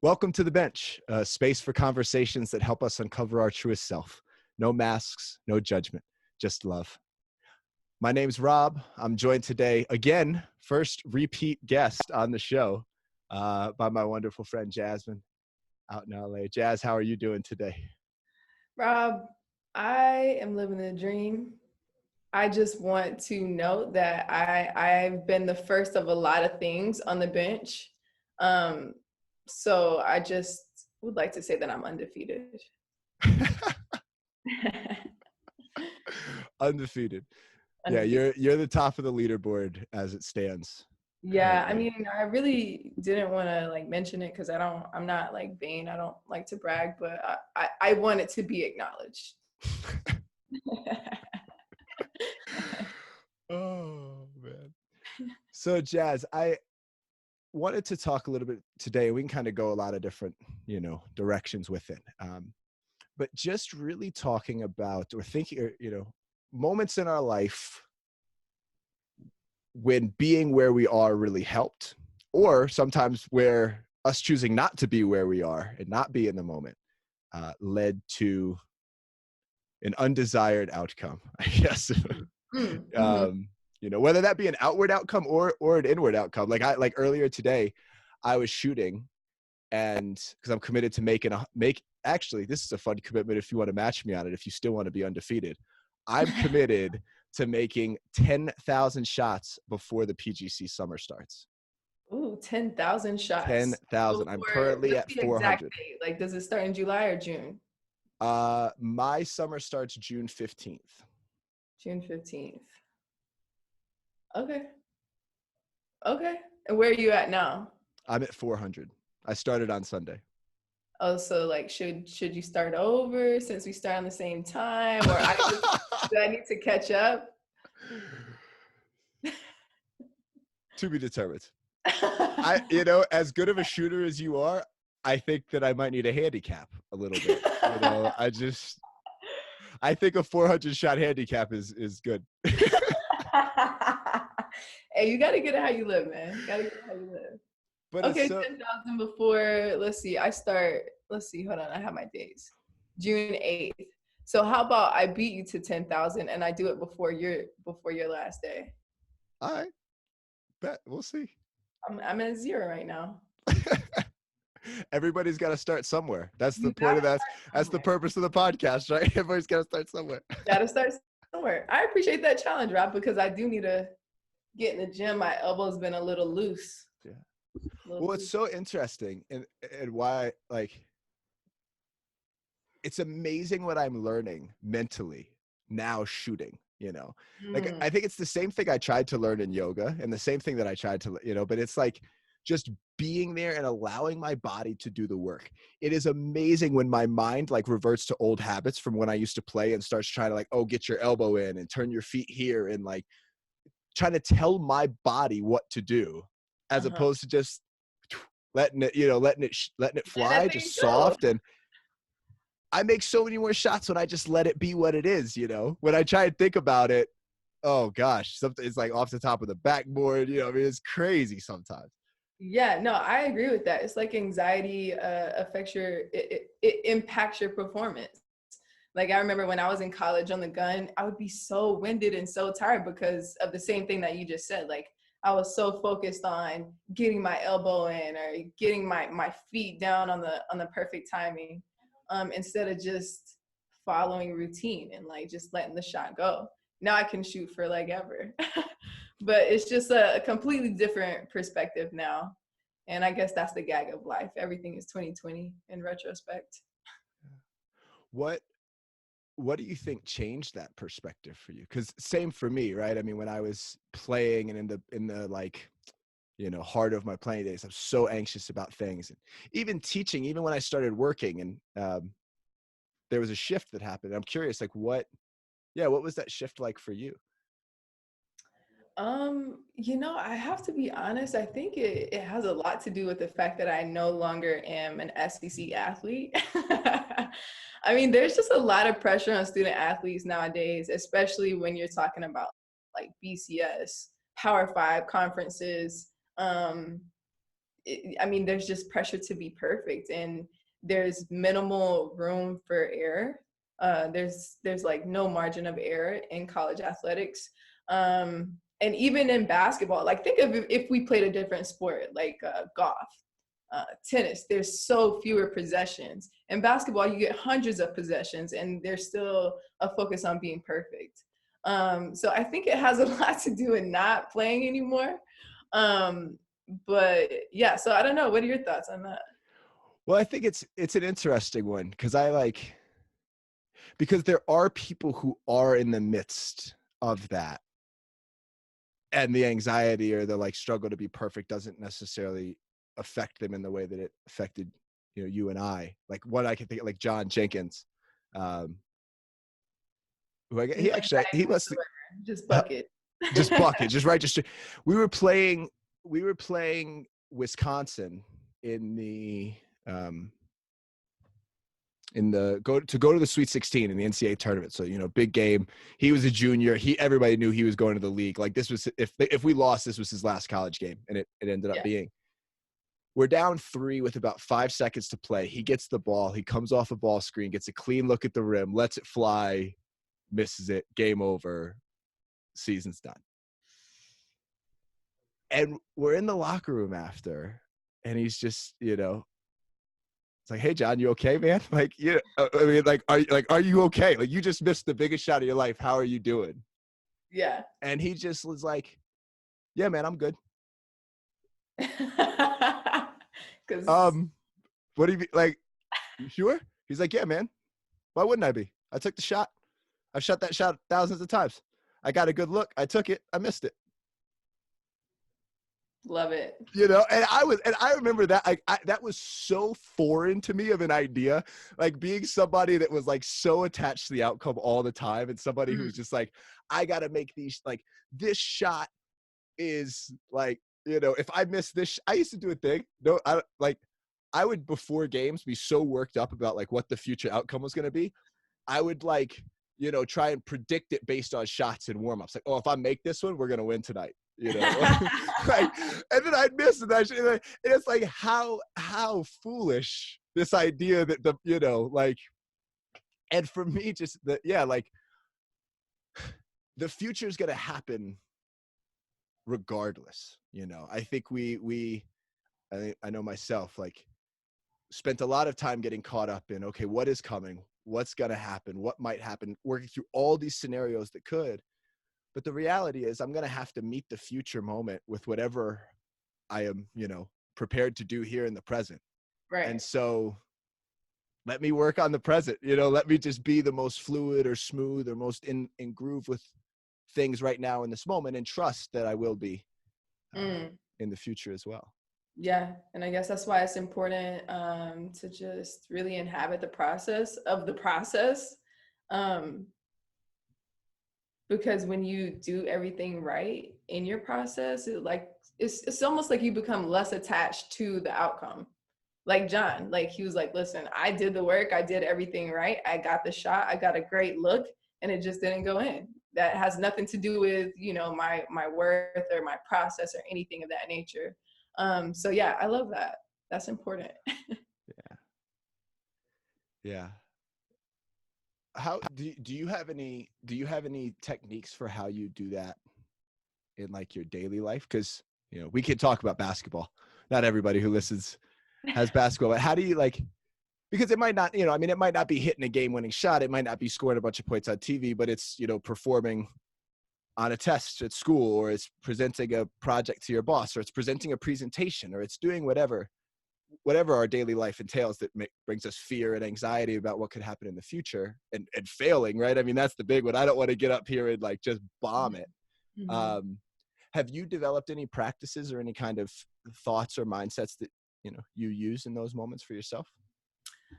Welcome to the bench, a space for conversations that help us uncover our truest self. No masks, no judgment, just love. My name's Rob. I'm joined today, again, first repeat guest on the show by my wonderful friend Jasmine out in LA. Jazz, how are you doing today? Rob, I am living the dream. I just want to note that I've been the first of a lot of things on the bench. Um, so I just would like to say that I'm undefeated. Undefeated. Yeah, Undefeated. you're the top of the leaderboard as it stands Yeah, I currently. mean, I really didn't want to mention it because I'm not vain. I don't like to brag, but I want it to be acknowledged. Oh man. So Jazz, I wanted to talk a little bit today. We can kind of go a lot of different, directions with it. But just really talking about or thinking, moments in our life when being where we are really helped, or sometimes where us choosing not to be where we are and not be in the moment led to an undesired outcome, I guess. Mm-hmm. Whether that be an outward outcome or an inward outcome. Like earlier today, I was shooting, and because I'm committed to actually, this is a fun commitment if you want to match me on it, if you still want to be undefeated. I'm committed to making 10,000 shots before the PGC summer starts. Ooh, 10,000 shots. 10,000. I'm Before, currently what's at the exact 400. date? Does it start in July or June? My summer starts June 15th. June 15th. Okay. Okay. And where are you at now? I'm at 400. I started on Sunday. Oh, so should you start over since we start on the same time, or do I need to catch up? To be determined. As good of a shooter as you are, I think that I might need a handicap a little bit. I think a 400 shot handicap is good. Hey, you got to get it how you live, man. You got to get it how you live. But it's Okay, so 10,000 before, let's see, hold on, I have my dates. June 8th. So how about I beat you to 10,000 and I do it before your last day? all right. Bet we'll see. I'm at 0 right now. Everybody's got to start somewhere. That's the You point gotta of that. start That's the somewhere. purpose of the podcast, right? Everybody's got to start somewhere. Gotta start somewhere. I appreciate that challenge, Rob, because I do need to get in the gym. My elbow's been a little loose. Yeah. A little Well, it's loose. so interesting, and why it's amazing what I'm learning mentally now shooting. Mm, I think it's the same thing I tried to learn in yoga, and the same thing that I tried to, but it's like just being there and allowing my body to do the work. It is amazing when my mind reverts to old habits from when I used to play and starts trying to get your elbow in and turn your feet here and trying to tell my body what to do, as uh-huh. opposed to just letting it Let that fly, thing just go. soft. And I make so many more shots when I just let it be what it is. When I try and think about it, oh gosh, something it's off the top of the backboard. It's crazy sometimes. Yeah, no, I agree with that. It's like anxiety affects it impacts your performance. Like I remember when I was in college on the gun, I would be so winded and so tired because of the same thing that you just said. Like I was so focused on getting my elbow in or getting my feet down on the perfect timing, instead of just following routine and just letting the shot go. Now I can shoot for ever. But it's just a completely different perspective now. And I guess that's the gag of life. Everything is 2020 in retrospect. What what do you think changed that perspective for you? Because same for me, right? I mean, when I was playing and in the heart of my playing days, I'm so anxious about things. And even teaching, even when I started working, and there was a shift that happened. I'm curious, what was that shift like for you? I have to be honest. I think it has a lot to do with the fact that I no longer am an SEC athlete. I mean, there's just a lot of pressure on student athletes nowadays, especially when you're talking about BCS, Power Five conferences. I mean, there's just pressure to be perfect, and there's minimal room for error. There's like no margin of error in college athletics. And even in basketball, like think of if we played a different sport, like golf, tennis, there's so fewer possessions. In basketball, you get hundreds of possessions, and there's still a focus on being perfect. So I think it has a lot to do with not playing anymore. Um, but yeah, so I don't know. What are your thoughts on that? Well, I think it's an interesting one because because there are people who are in the midst of that, and the anxiety or the like struggle to be perfect doesn't necessarily affect them in the way that it affected, you and I. Like what I can think of, like John Jenkins, um, who He's he like actually not he even a must swimmer, just bucket. just bucket, just right, just we were playing Wisconsin in the um go to the Sweet 16 in the NCAA tournament. So, big game. He was a junior. Everybody knew he was going to the league. Like this was, if we lost, this was his last college game, and it ended up Yeah. being. We're down 3 with about 5 seconds to play. He gets the ball. He comes off a ball screen, gets a clean look at the rim, lets it fly, misses it. Game over. Season's done. And we're in the locker room after, and he's just, it's like, hey, John, you okay, man? Like, I mean, are you okay? Like, you just missed the biggest shot of your life. How are you doing? Yeah. And he just was like, yeah, man, I'm good. Because What do you like? You sure? He's like, yeah, man. Why wouldn't I be? I took the shot. I've shot that shot thousands of times. I got a good look. I took it. I missed it. love it. And I remember that, that was so foreign to me of an idea, like being somebody that was like so attached to the outcome all the time, and somebody who Mm. was just like, I got to make these, like, this shot is like, if I miss this, I used to do a thing. No, I would, before games, be so worked up about like what the future outcome was going to be. I would like, try and predict it based on shots and warm-ups. Like, oh, if I make this one, we're going to win tonight. Like, and then I'd miss it. And it's like how foolish this idea that like, and for me, just like the future is going to happen regardless. I think I know myself, like, spent a lot of time getting caught up in, okay, what is coming? What's going to happen? What might happen? Working through all these scenarios that could. But the reality is I'm going to have to meet the future moment with whatever I am, prepared to do here in the present. Right. And so let me work on the present, let me just be the most fluid or smooth or most in groove with things right now in this moment, and trust that I will be in the future as well. Yeah. And I guess that's why it's important to just really inhabit the process of the process. Um, because when you do everything right in your process, it's almost like you become less attached to the outcome. Like John, like he was like, listen, I did the work, I did everything right, I got the shot, I got a great look, and it just didn't go in. That has nothing to do with my worth or my process or anything of that nature. So yeah, I love that. That's important. Yeah. Yeah. How do you have any techniques for how you do that in like your daily life? Because we can talk about basketball. Not everybody who listens has basketball, but how do you, like, because it might not, I mean, it might not be hitting a game-winning shot, it might not be scoring a bunch of points on TV, but it's performing on a test at school, or it's presenting a project to your boss, or it's presenting a presentation, or it's doing whatever our daily life entails that brings us fear and anxiety about what could happen in the future, and failing, right? I mean, that's the big one. I don't want to get up here and like just bomb it. Mm-hmm. Have you developed any practices or any kind of thoughts or mindsets that you use in those moments for yourself?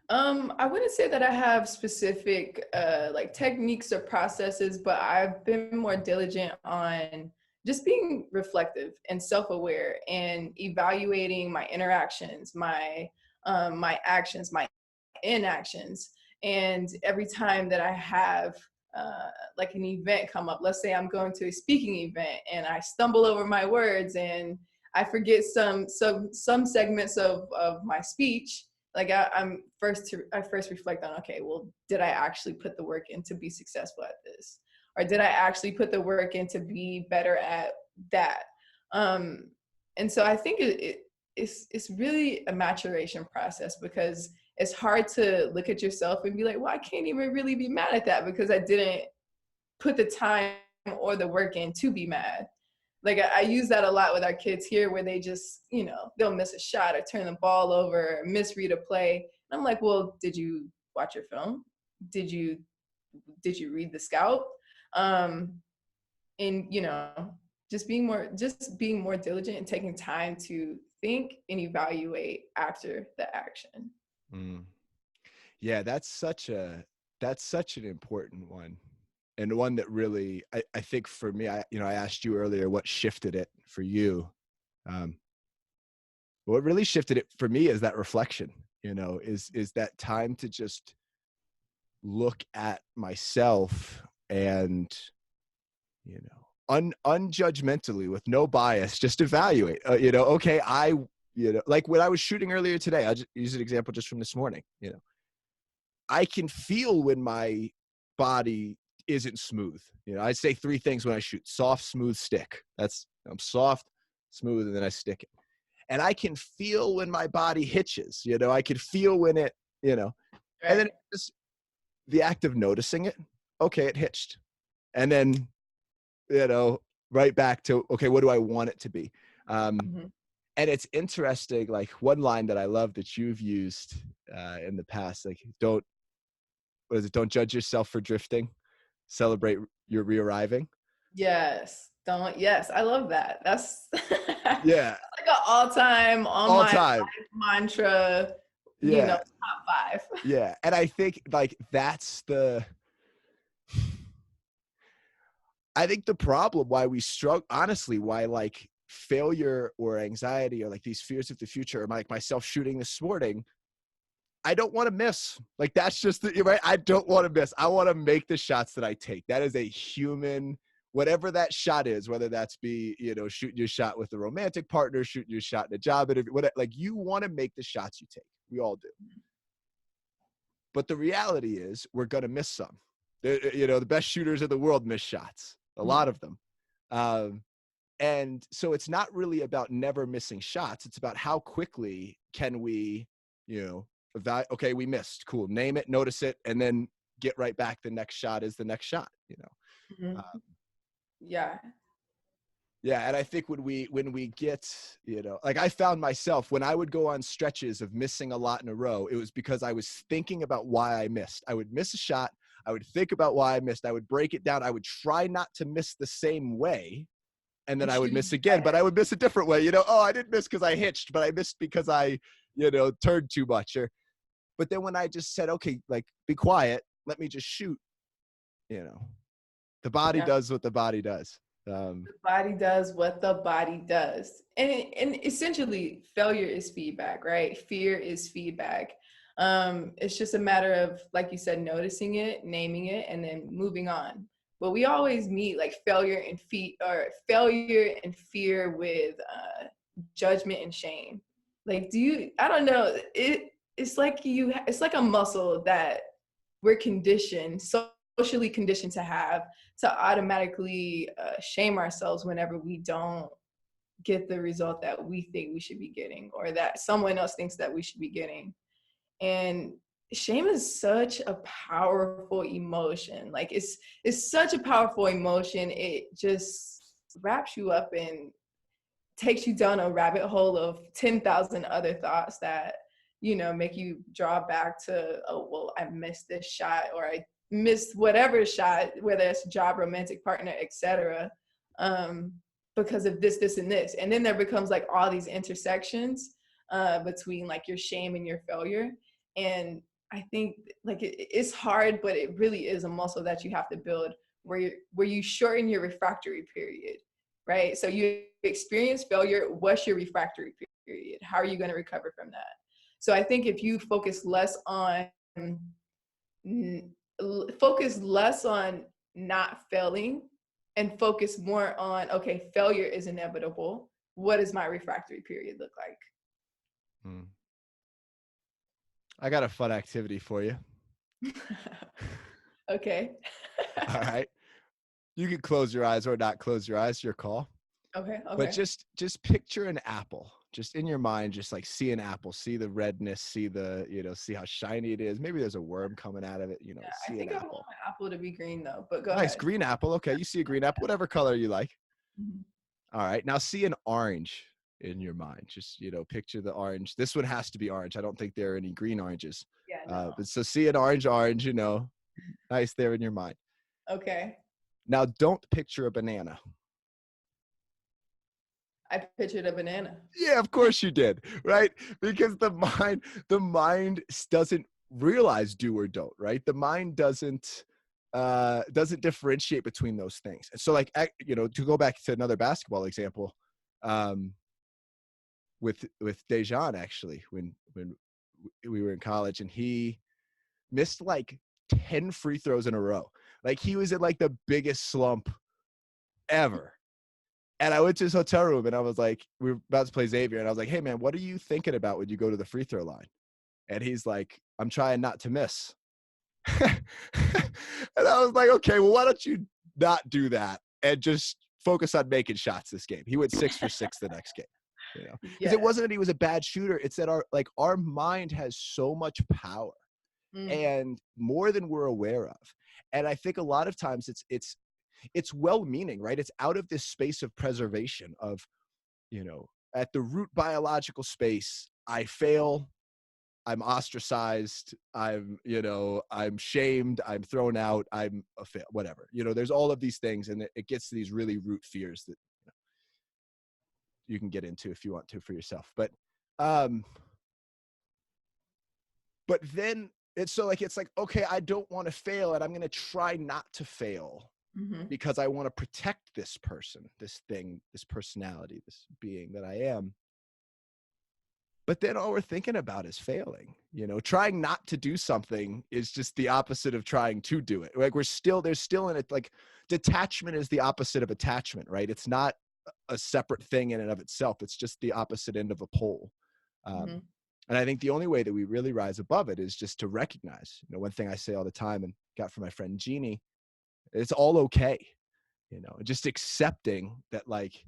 I wouldn't say that I have specific like techniques or processes, but I've been more diligent on just being reflective and self-aware and evaluating my interactions, my actions, my inactions. And every time that I have like an event come up, let's say I'm going to a speaking event and I stumble over my words and I forget some segments of my speech. Like I first reflect on, okay, well, did I actually put the work in to be successful at this, or did I actually put the work in to be better at that? Um, and so I think it's really a maturation process, because it's hard to look at yourself and be like, well, I can't even really be mad at that because I didn't put the time or the work in to be mad. Like I use that a lot with our kids here, where they just, they'll miss a shot or turn the ball over, or misread a play. And I'm like, well, did you watch your film? Did you read the scout? Um, and just being more diligent and taking time to think and evaluate after the action. Mm. Yeah, that's such an important one. And one that really, I think for me, I asked you earlier what shifted it for you. Um, what really shifted it for me is that reflection, is that time to just look at myself and, unjudgmentally, with no bias, just evaluate, okay, like when I was shooting earlier today, I'll just use an example just from this morning. I can feel when my body isn't smooth. I say three things when I shoot: soft, smooth, stick. I'm soft, smooth, and then I stick it. And I can feel when my body hitches. I can feel when it, and then Right. just the act of noticing it. Okay, it hitched. And then, right back to, okay, what do I want it to be? Mm-hmm. And it's interesting, like one line that I love that you've used in the past, like, what is it? Don't judge yourself for drifting. Celebrate your re-arriving. Yes. Don't. Yes, I love that. That's that's Yeah, like an all-time on all my time. mantra. Yeah, Top five. yeah. And I think like I think the problem why we struggle, honestly, why like failure or anxiety or like these fears of the future, or like myself shooting this morning, I don't want to miss. Like that's just right. I don't want to miss. I want to make the shots that I take. That is a human, whatever that shot is, whether that's be, shooting your shot with a romantic partner, shooting your shot in a job interview, whatever, like you want to make the shots you take. We all do. But the reality is we're going to miss some. The best shooters in the world miss shots, a lot Mhm. of them. Um, and so it's not really about never missing shots. It's about how quickly can we, okay, we missed. Cool. Name it, notice it, and then get right back. The next shot is the next shot. Uh, Mhm. Yeah. yeah. And I think when we get, like I found myself when I would go on stretches of missing a lot in a row, it was because I was thinking about why I missed. I would miss a shot. I would think about why I missed. I would break it down. I would try not to miss the same way, and then And I would shoot miss even again, but better. I would miss a different way. Oh, I didn't miss because I hitched, but I missed because I, turned too much. But then when I just said, okay, like be quiet, let me just shoot, you know, the body Yeah. does what the body does. The body does what the body does. And essentially failure is feedback, right? Fear is feedback. It's just a matter of, like you said, noticing it, naming it, and then moving on. But we always meet like failure and fear with judgment and shame. Like, I don't know, it's like a muscle that we're conditioned, socially conditioned to have, to automatically shame ourselves whenever we don't get the result that we think we should be getting, or that someone else thinks that we should be getting. And shame is such a powerful emotion. Like it's such a powerful emotion. It just wraps you up and takes you down a rabbit hole of 10,000 other thoughts that, make you draw back to, oh, well, I missed this shot, or I missed whatever shot, whether it's job, romantic partner, etc. Because of this, and this. And then there becomes like all these intersections between like your shame and your failure. And I think like it's hard, but it really is a muscle that you have to build, where you shorten your refractory period, right? So you experience failure. What's your refractory period? How are you going to recover from that? So I think if you focus less on not failing, and focus more on, okay, failure is inevitable. what does my refractory period look like? Mm. I got a fun activity for you. Okay. All right. You can close your eyes or not close your eyes, your call. Okay. But Okay. just picture an apple. Just in your mind, just like see an apple, see the redness, see the, see how shiny it is. Maybe there's a worm coming out of it, I see an think I want apple. my apple to be green though, but go Nice ahead. green apple. Okay, you see a green apple, whatever color you like. Mhm. All right. Now see an orange in your mind. Just, picture the orange. This one has to be orange. I don't think there are any green oranges. Yeah, no. But so see an orange, nice there in your mind. Okay. Now don't picture a banana. I pictured a banana. Yeah, of course you did, right? Because the mind doesn't realize do or don't, right? The mind doesn't differentiate between those things. So like, to go back to another basketball example, um with Dejan, actually, when we were in college, and he missed like 10 free throws in a row. Like he was in like the biggest slump ever. And I went to his hotel room and I was like, we were about to play Xavier. And I was like, hey man, what are you thinking about when you go to the free throw line? And he's like, I'm trying not to miss. And I was like, okay, well, why don't you not do that and just focus on making shots this game? He went 6 for 6 the next game, because it Yeah. wasn't that he was a bad shooter. It's that our mind has so much power, Mm, and more than we're aware of. And I think a lot of times it's well-meaning, right? It's out of this space of preservation of, at the root biological space, I fail, I'm ostracized, I'm shamed, I'm thrown out, I'm a fail, whatever. There's all of these things, and it gets to these really root fears that you can get into if you want to for yourself. Um, but then it's like, okay, I don't want to fail, and I'm going to try not to fail mhm. because I want to protect this person, this thing, this personality, this being that I am. But then all we're thinking about is failing. Trying not to do something is just the opposite of trying to do it. Like there's still in it, like detachment is the opposite of attachment, right? It's not a separate thing in and of itself. It's just the opposite end of a pole. Um, Mhm. and I think the only way that we really rise above it is just to recognize, one thing I say all the time and got from my friend Jeannie, it's all okay. Just accepting that, like,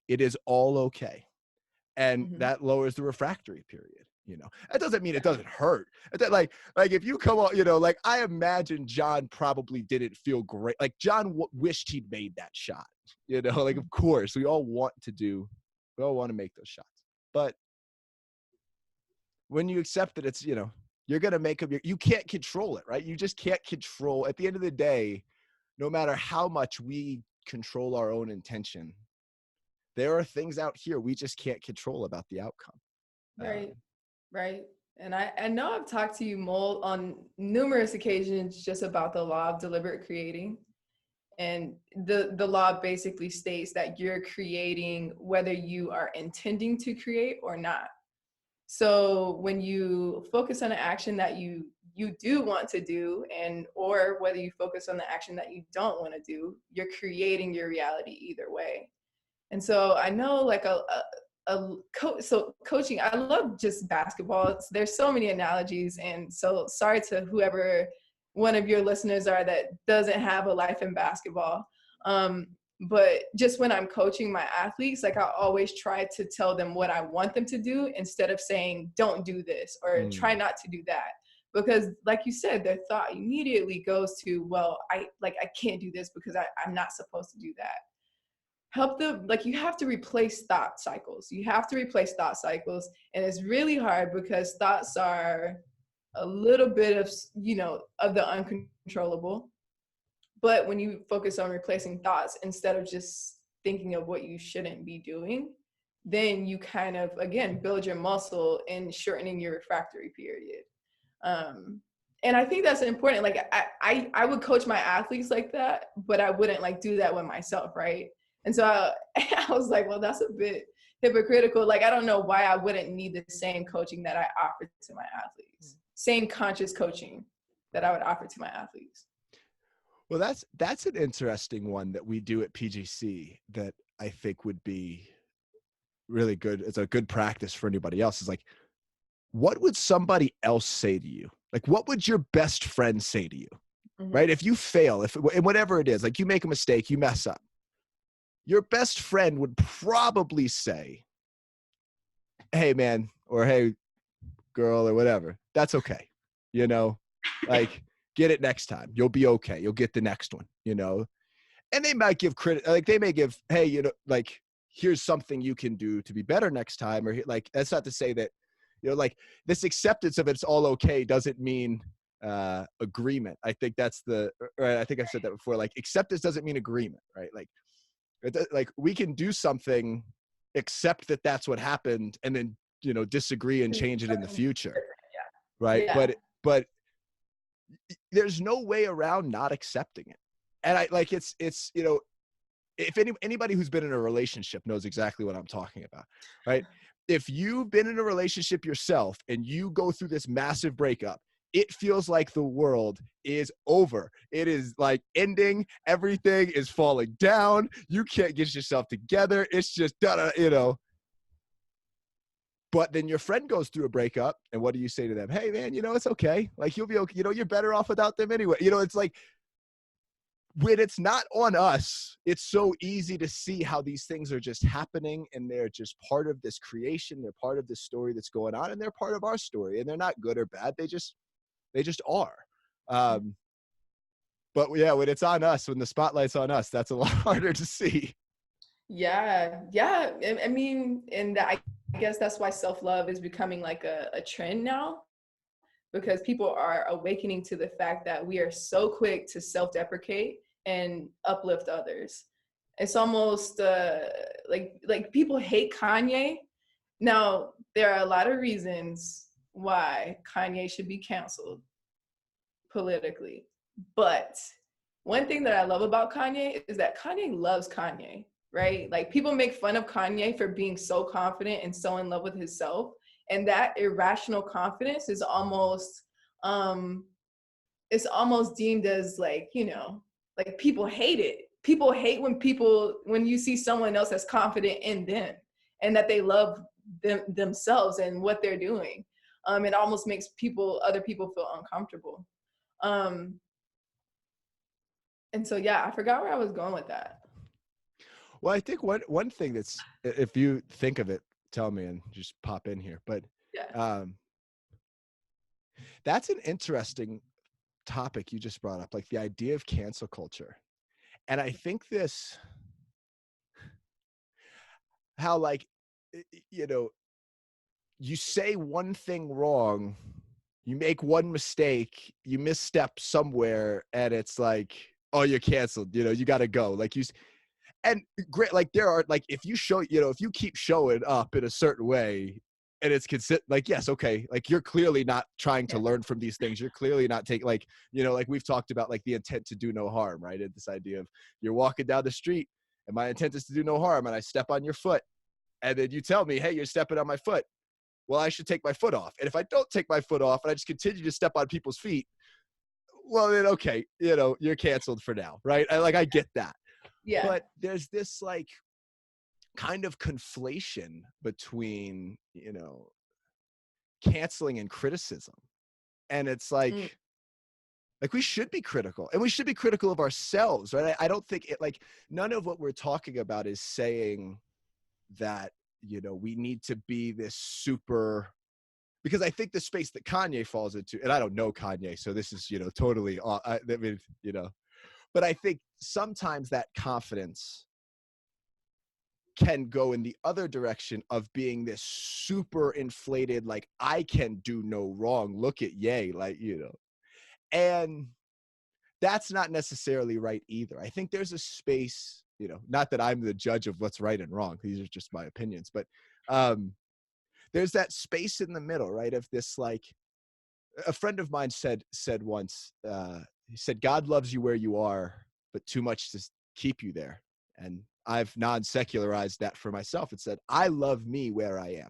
it is all okay, and Mhm. that lowers the refractory period. That doesn't mean it doesn't hurt. Like if you come on, like I imagine John probably didn't feel great. Like John wished he'd made that shot. Like of course we all want to make those shots, but when you accept that it's, you're gonna make them, you can't control it, right? You just can't control. At the end of the day, no matter how much we control our own intention, there are things out here we just can't control about the outcome. Right. Right. And I know I've talked to you more on numerous occasions just about the law of deliberate creating. And the law basically states that you're creating whether you are intending to create or not. So when you focus on an action that you do want to do, and or whether you focus on the action that you don't want to do, you're creating your reality either way. And so I know like so coaching, I love just basketball. There's so many analogies. And so sorry to whoever one of your listeners are that doesn't have a life in basketball. Um, but just when I'm coaching my athletes, like I always try to tell them what I want them to do instead of saying, don't do this or try Mm, not to do that. Because like you said, their thought immediately goes to, well, I can't do this because I'm not supposed to do that. Help them, like you have to replace thought cycles. You have to replace thought cycles. And it's really hard because thoughts are a little bit of, of the uncontrollable. But when you focus on replacing thoughts instead of just thinking of what you shouldn't be doing, then you kind of, again, build your muscle in shortening your refractory period. Um, and I think that's important. Like I would coach my athletes like that, but I wouldn't like do that with myself, right? And so I was like, well, that's a bit hypocritical. Like I don't know why I wouldn't need the same coaching that I offer to my athletes, same conscious coaching that I would offer to my athletes. well, that's an interesting one that we do at PGC that I think would be really good, it's a good practice for anybody else, is like, what would somebody else say to you? Like, what would your best friend say to you? Right? Mhm. If you fail, if and whatever it is, like you make a mistake, you mess up, your best friend would probably say, "Hey, man," or "Hey, girl," or whatever. "That's okay." You know, like, "Get it next time. You'll be okay. You'll get the next one." You know, and they might give credit, like they may give, "Hey, like, here's something you can do to be better next time," or like, that's not to say that, like, this acceptance of it's all okay doesn't mean agreement. I think that's the right. I think I've said that before. Like, acceptance doesn't mean agreement, right? Like, like we can do something, accept that that's what happened, and then disagree and change it in the future, right? Yeah. But there's no way around not accepting it. And I like it's if anybody who's been in a relationship knows exactly what I'm talking about, right? If you've been in a relationship yourself and you go through this massive breakup, it feels like the world is over. It is like ending. Everything is falling down. You can't get yourself together. It's just, But then your friend goes through a breakup, and what do you say to them? Hey, man, it's okay. Like, you'll be okay. You're better off without them anyway. It's like, when it's not on us, it's so easy to see how these things are just happening, and they're just part of this creation. They're part of this story that's going on, and they're part of our story, and they're not good or bad. They just are. Um, but yeah, when it's on us, when the spotlight's on us, that's a lot harder to see. Yeah, yeah. I mean, and I guess that's why self-love is becoming like a trend now, because people are awakening to the fact that we are so quick to self-deprecate and uplift others. It's almost like people hate Kanye. Now, there are a lot of reasons why Kanye should be canceled politically. But one thing that I love about Kanye is that Kanye loves Kanye, right? Like, people make fun of Kanye for being so confident and so in love with himself. And that irrational confidence is um it's almost deemed as like, like, people hate it. People hate when you see someone else that's confident in them and that they love themselves and what they're doing. It almost makes other people feel uncomfortable. Um, and so, yeah, I forgot where I was going with that. Well, I think one thing that's, if you think of it, tell me and just pop in here. But Yeah. um, that's an interesting topic you just brought up, like the idea of cancel culture. And I think how, like, you know, you say one thing wrong, you make one mistake, you misstep somewhere, and it's like, oh, you're canceled. You got to go. Like, and great, like, there are, like, if you show, if you keep showing up in a certain way, and it's like, yes, okay, like, you're clearly not trying to Yeah. learn from these things. You're clearly not taking, like, like we've talked about, like, the intent to do no harm, right? And this idea of, you're walking down the street, and my intent is to do no harm, and I step on your foot, and then you tell me, hey, you're stepping on my foot. Well, I should take my foot off. And if I don't take my foot off and I just continue to step on people's feet, well, then, okay, you're canceled for now, right? I get that. Yeah. But there's this, like, kind of conflation between, canceling and criticism. And it's Mm. like we should be critical, and we should be critical of ourselves, right? I don't think it, like, none of what we're talking about is saying that, we need to be this super, because I think the space that Kanye falls into, and I don't know Kanye, so this is, totally, I mean, but I think sometimes that confidence can go in the other direction of being this super inflated, like, I can do no wrong. Look at Ye, like, and that's not necessarily right either. I think there's a space, not that I'm the judge of what's right and wrong. These are just my opinions, but um, there's that space in the middle, right? Of this, like, a friend of mine said once, he said, God loves you where you are, but too much to keep you there. And I've non-secularized that for myself. It said, I love me where I am,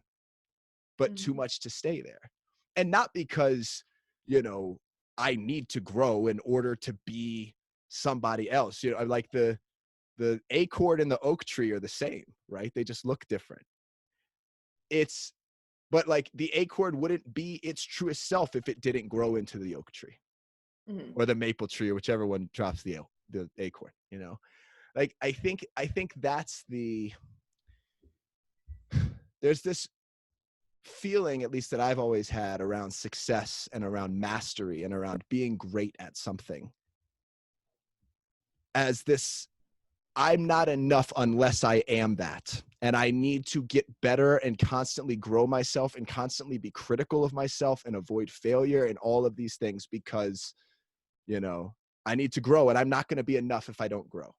but too Mhm. much to stay there. And not because, you know, I need to grow in order to be somebody else. Like, the acorn and the oak tree are the same, right? They just look different. it's, but like the acorn wouldn't be its truest self if it didn't grow into the oak tree Mhm. or the maple tree or whichever one drops the acorn, you know? Like I think that's the there's this feeling, at least that I've always had, around success and around mastery and around being great at something, as this, I'm not enough unless I am that. And I need to get better and constantly grow myself and constantly be critical of myself and avoid failure and all of these things because, you know, I need to grow and I'm not going to be enough if I don't grow.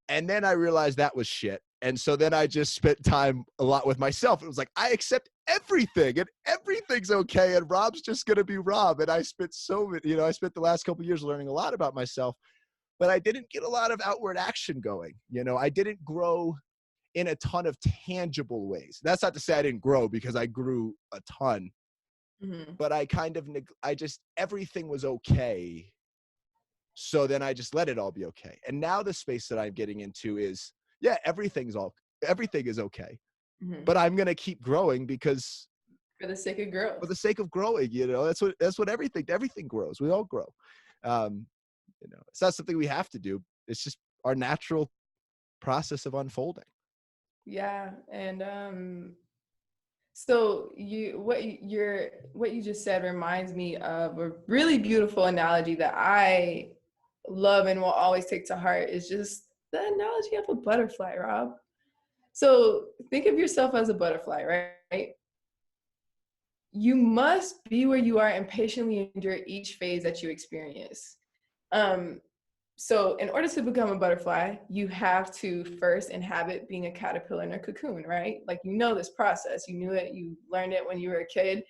And then I realized that was shit. And so then I just spent time a lot with myself. It was like, I accept everything and everything's okay. And Rob's just going to be Rob. And I spent I spent the last couple of years learning a lot about myself, but I didn't get a lot of outward action going. I didn't grow in a ton of tangible ways. That's not to say I didn't grow, because I grew a ton, Mhm. but everything was okay. So then I just let it all be okay. And now the space that I'm getting into is, yeah, everything is okay, Mhm. but I'm going to keep growing because For the sake of for growth. the sake of growing, that's what everything grows. We all grow. Um, it's not something we have to do. It's just our natural process of unfolding. Yeah, and so what you just said reminds me of a really beautiful analogy that I love and will always take to heart, is just the analogy of a butterfly, Rob. So think of yourself as a butterfly, right? You must be where you are and patiently endure each phase that you experience. Um, so in order to become a butterfly, you have to first inhabit being a caterpillar in a cocoon, right? Like, this process, you knew it, you learned it when you were a kid.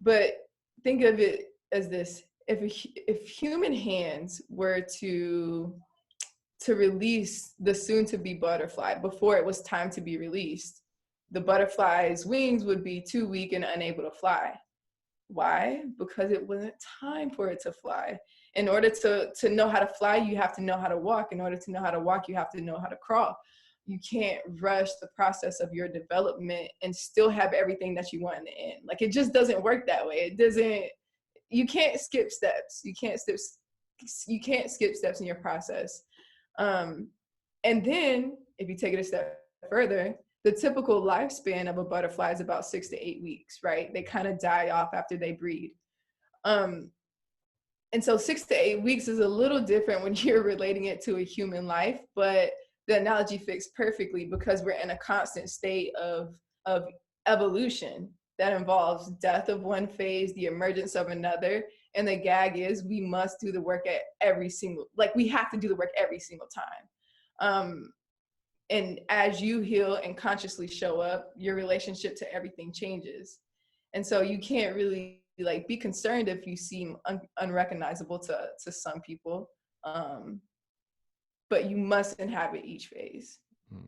But think of it as this: if human hands were to release the soon to be butterfly before it was time to be released, the butterfly's wings would be too weak and unable to fly. Why? Because it wasn't time for it to fly. In order to know how to fly, you have to know how to walk. In order to know how to walk, you have to know how to crawl. You can't rush the process of your development and still have everything that you want in the end. Like, it just doesn't work that way. It doesn't. You can't skip steps. You can't skip steps in your process. Um, and then if you take it a step further, the typical lifespan of a butterfly is about 6 to 8 weeks, right? They kind of die off after they breed. Um, and so 6 to 8 weeks is a little different when you're relating it to a human life, but the analogy fits perfectly because we're in a constant state of evolution that involves death of one phase, the emergence of another. And the gag is we must do the work at every single, like, we have to do the work every single time. Um, and as you heal and consciously show up, your relationship to everything changes. And so you can't really like be concerned if you seem unrecognizable to some people, um, but you must inhabit each phase. Hmm.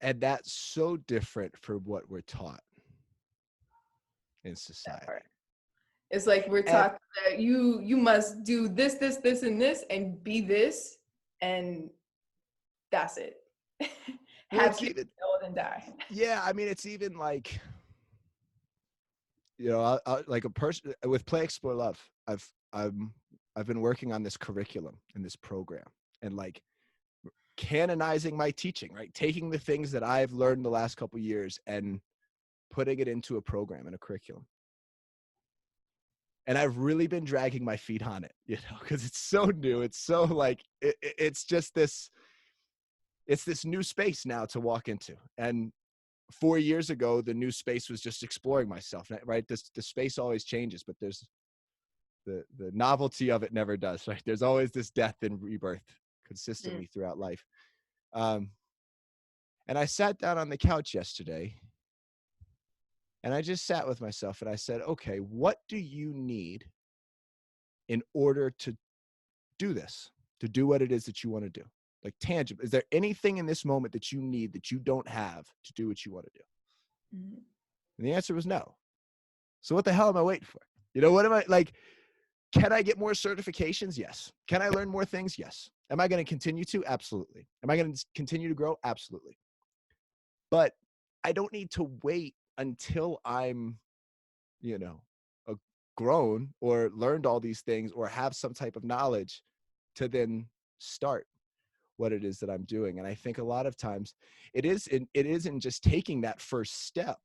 And that's so different from what we're taught in That part. society. It's like we're And taught that you must do this, and this, and be this, and that's it. well, Have it's kids, even, old, and die. yeah, I mean, it's even like, like a person with Play Explore Love. I'm I've been working on this curriculum in this program, and like canonizing my teaching, right? Taking the things that I've learned the last couple years and putting it into a program and a curriculum. And I've really been dragging my feet on it, because it's so new. It's so like it's just this new space now to walk into. And 4 years ago, the new space was just exploring myself, right? The space always changes, but there's the novelty of it never does, right? There's always this death and rebirth Mm. consistently throughout life. Um, and I sat down on the couch yesterday and I just sat with myself and I said, okay, what do you need in order to do this, to do what it is that you want to do? Like, tangible. Is there anything in this moment that you need that you don't have to do what you want to do? Mm. And the answer was no. So what the hell am I waiting for? What am I like? Can I get more certifications? Yes. Can I learn more things? Yes. Am I going to continue to? Absolutely. Am I going to continue to grow? Absolutely. but I don't need to wait until I'm, you know, a grown or learned all these things or have some type of knowledge to then start what it is that I'm doing. And I think a lot of times it isn't just taking that first step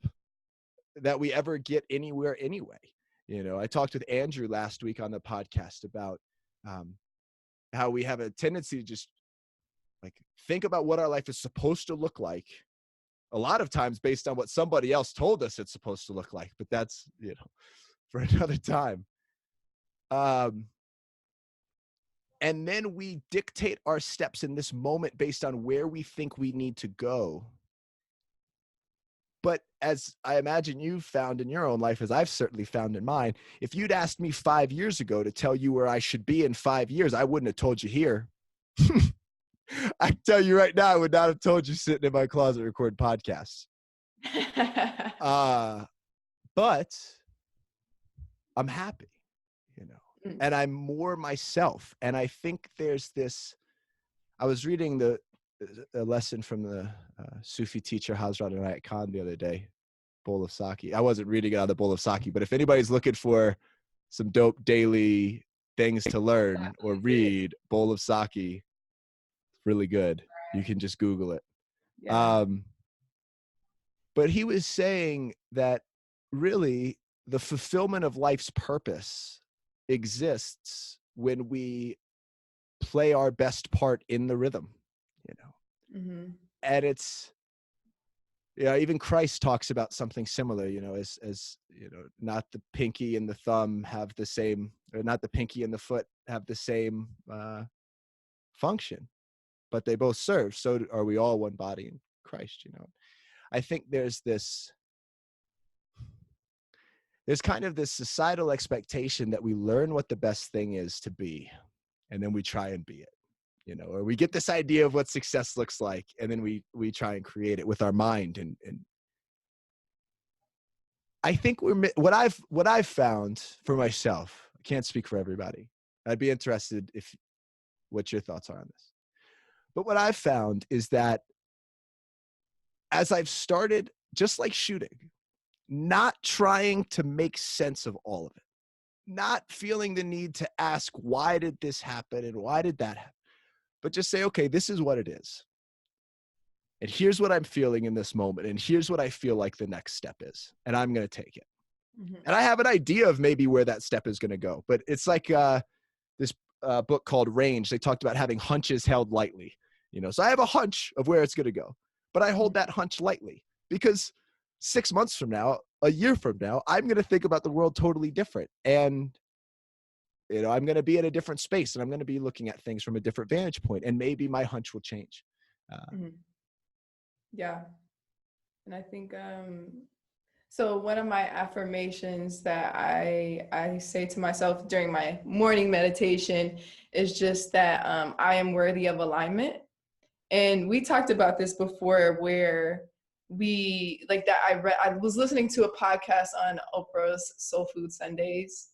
that we ever get anywhere anyway. You know, I talked with Andrew last week on the podcast about um, how we have a tendency to just like think about what our life is supposed to look like a lot of times based on what somebody else told us it's supposed to look like, but that's, for another time. Um, and then we dictate our steps in this moment based on where we think we need to go. But as I imagine you've found in your own life, as I've certainly found in mine, if you'd asked me 5 years ago to tell you where I should be in 5 years, I wouldn't have told you here. I can tell you right now, I would not have told you sitting in my closet recording podcasts. But I'm happy, Mm. and I'm more myself. And I think there's this, I was reading a lesson from the Sufi teacher Hazrat Inayat Khan the other day, Bowl of Saki. I wasn't reading it on the Bowl of Saki, but if anybody's looking for some dope daily things to learn or read, Bowl of Saki, really good. You can just Google it. Yeah. But he was saying that really the fulfillment of life's purpose exists when we play our best part in the rhythm, Mm-hmm. and it's, even Christ talks about something similar, as not the pinky and the thumb have the same, or not the pinky and the foot have the same function, but they both serve. So are we all one body in Christ, I think there's kind of this societal expectation that we learn what the best thing is to be, and then we try and be it, or we get this idea of what success looks like, and then we try and create it with our mind. And I think what I've found for myself, I can't speak for everybody. I'd be interested if what your thoughts are on this. But what I've found is that as I've started, just like shooting, not trying to make sense of all of it, not feeling the need to ask, why did this happen and why did that happen? But just say, okay, this is what it is. And here's what I'm feeling in this moment. And here's what I feel like the next step is. And I'm going to take it. Mm-hmm. And I have an idea of maybe where that step is going to go. But it's like this book called Range. They talked about having hunches held lightly. So I have a hunch of where it's going to go. But I hold that hunch lightly because 6 months from now, a year from now, I'm going to think about the world totally different. And I'm going to be in a different space, and I'm going to be looking at things from a different vantage point, and maybe my hunch will change. Mm-hmm. Yeah. And I think, so one of my affirmations that I say to myself during my morning meditation is just that I am worthy of alignment. And we talked about this before, where we like that. I was listening to a podcast on Oprah's Soul Food Sundays,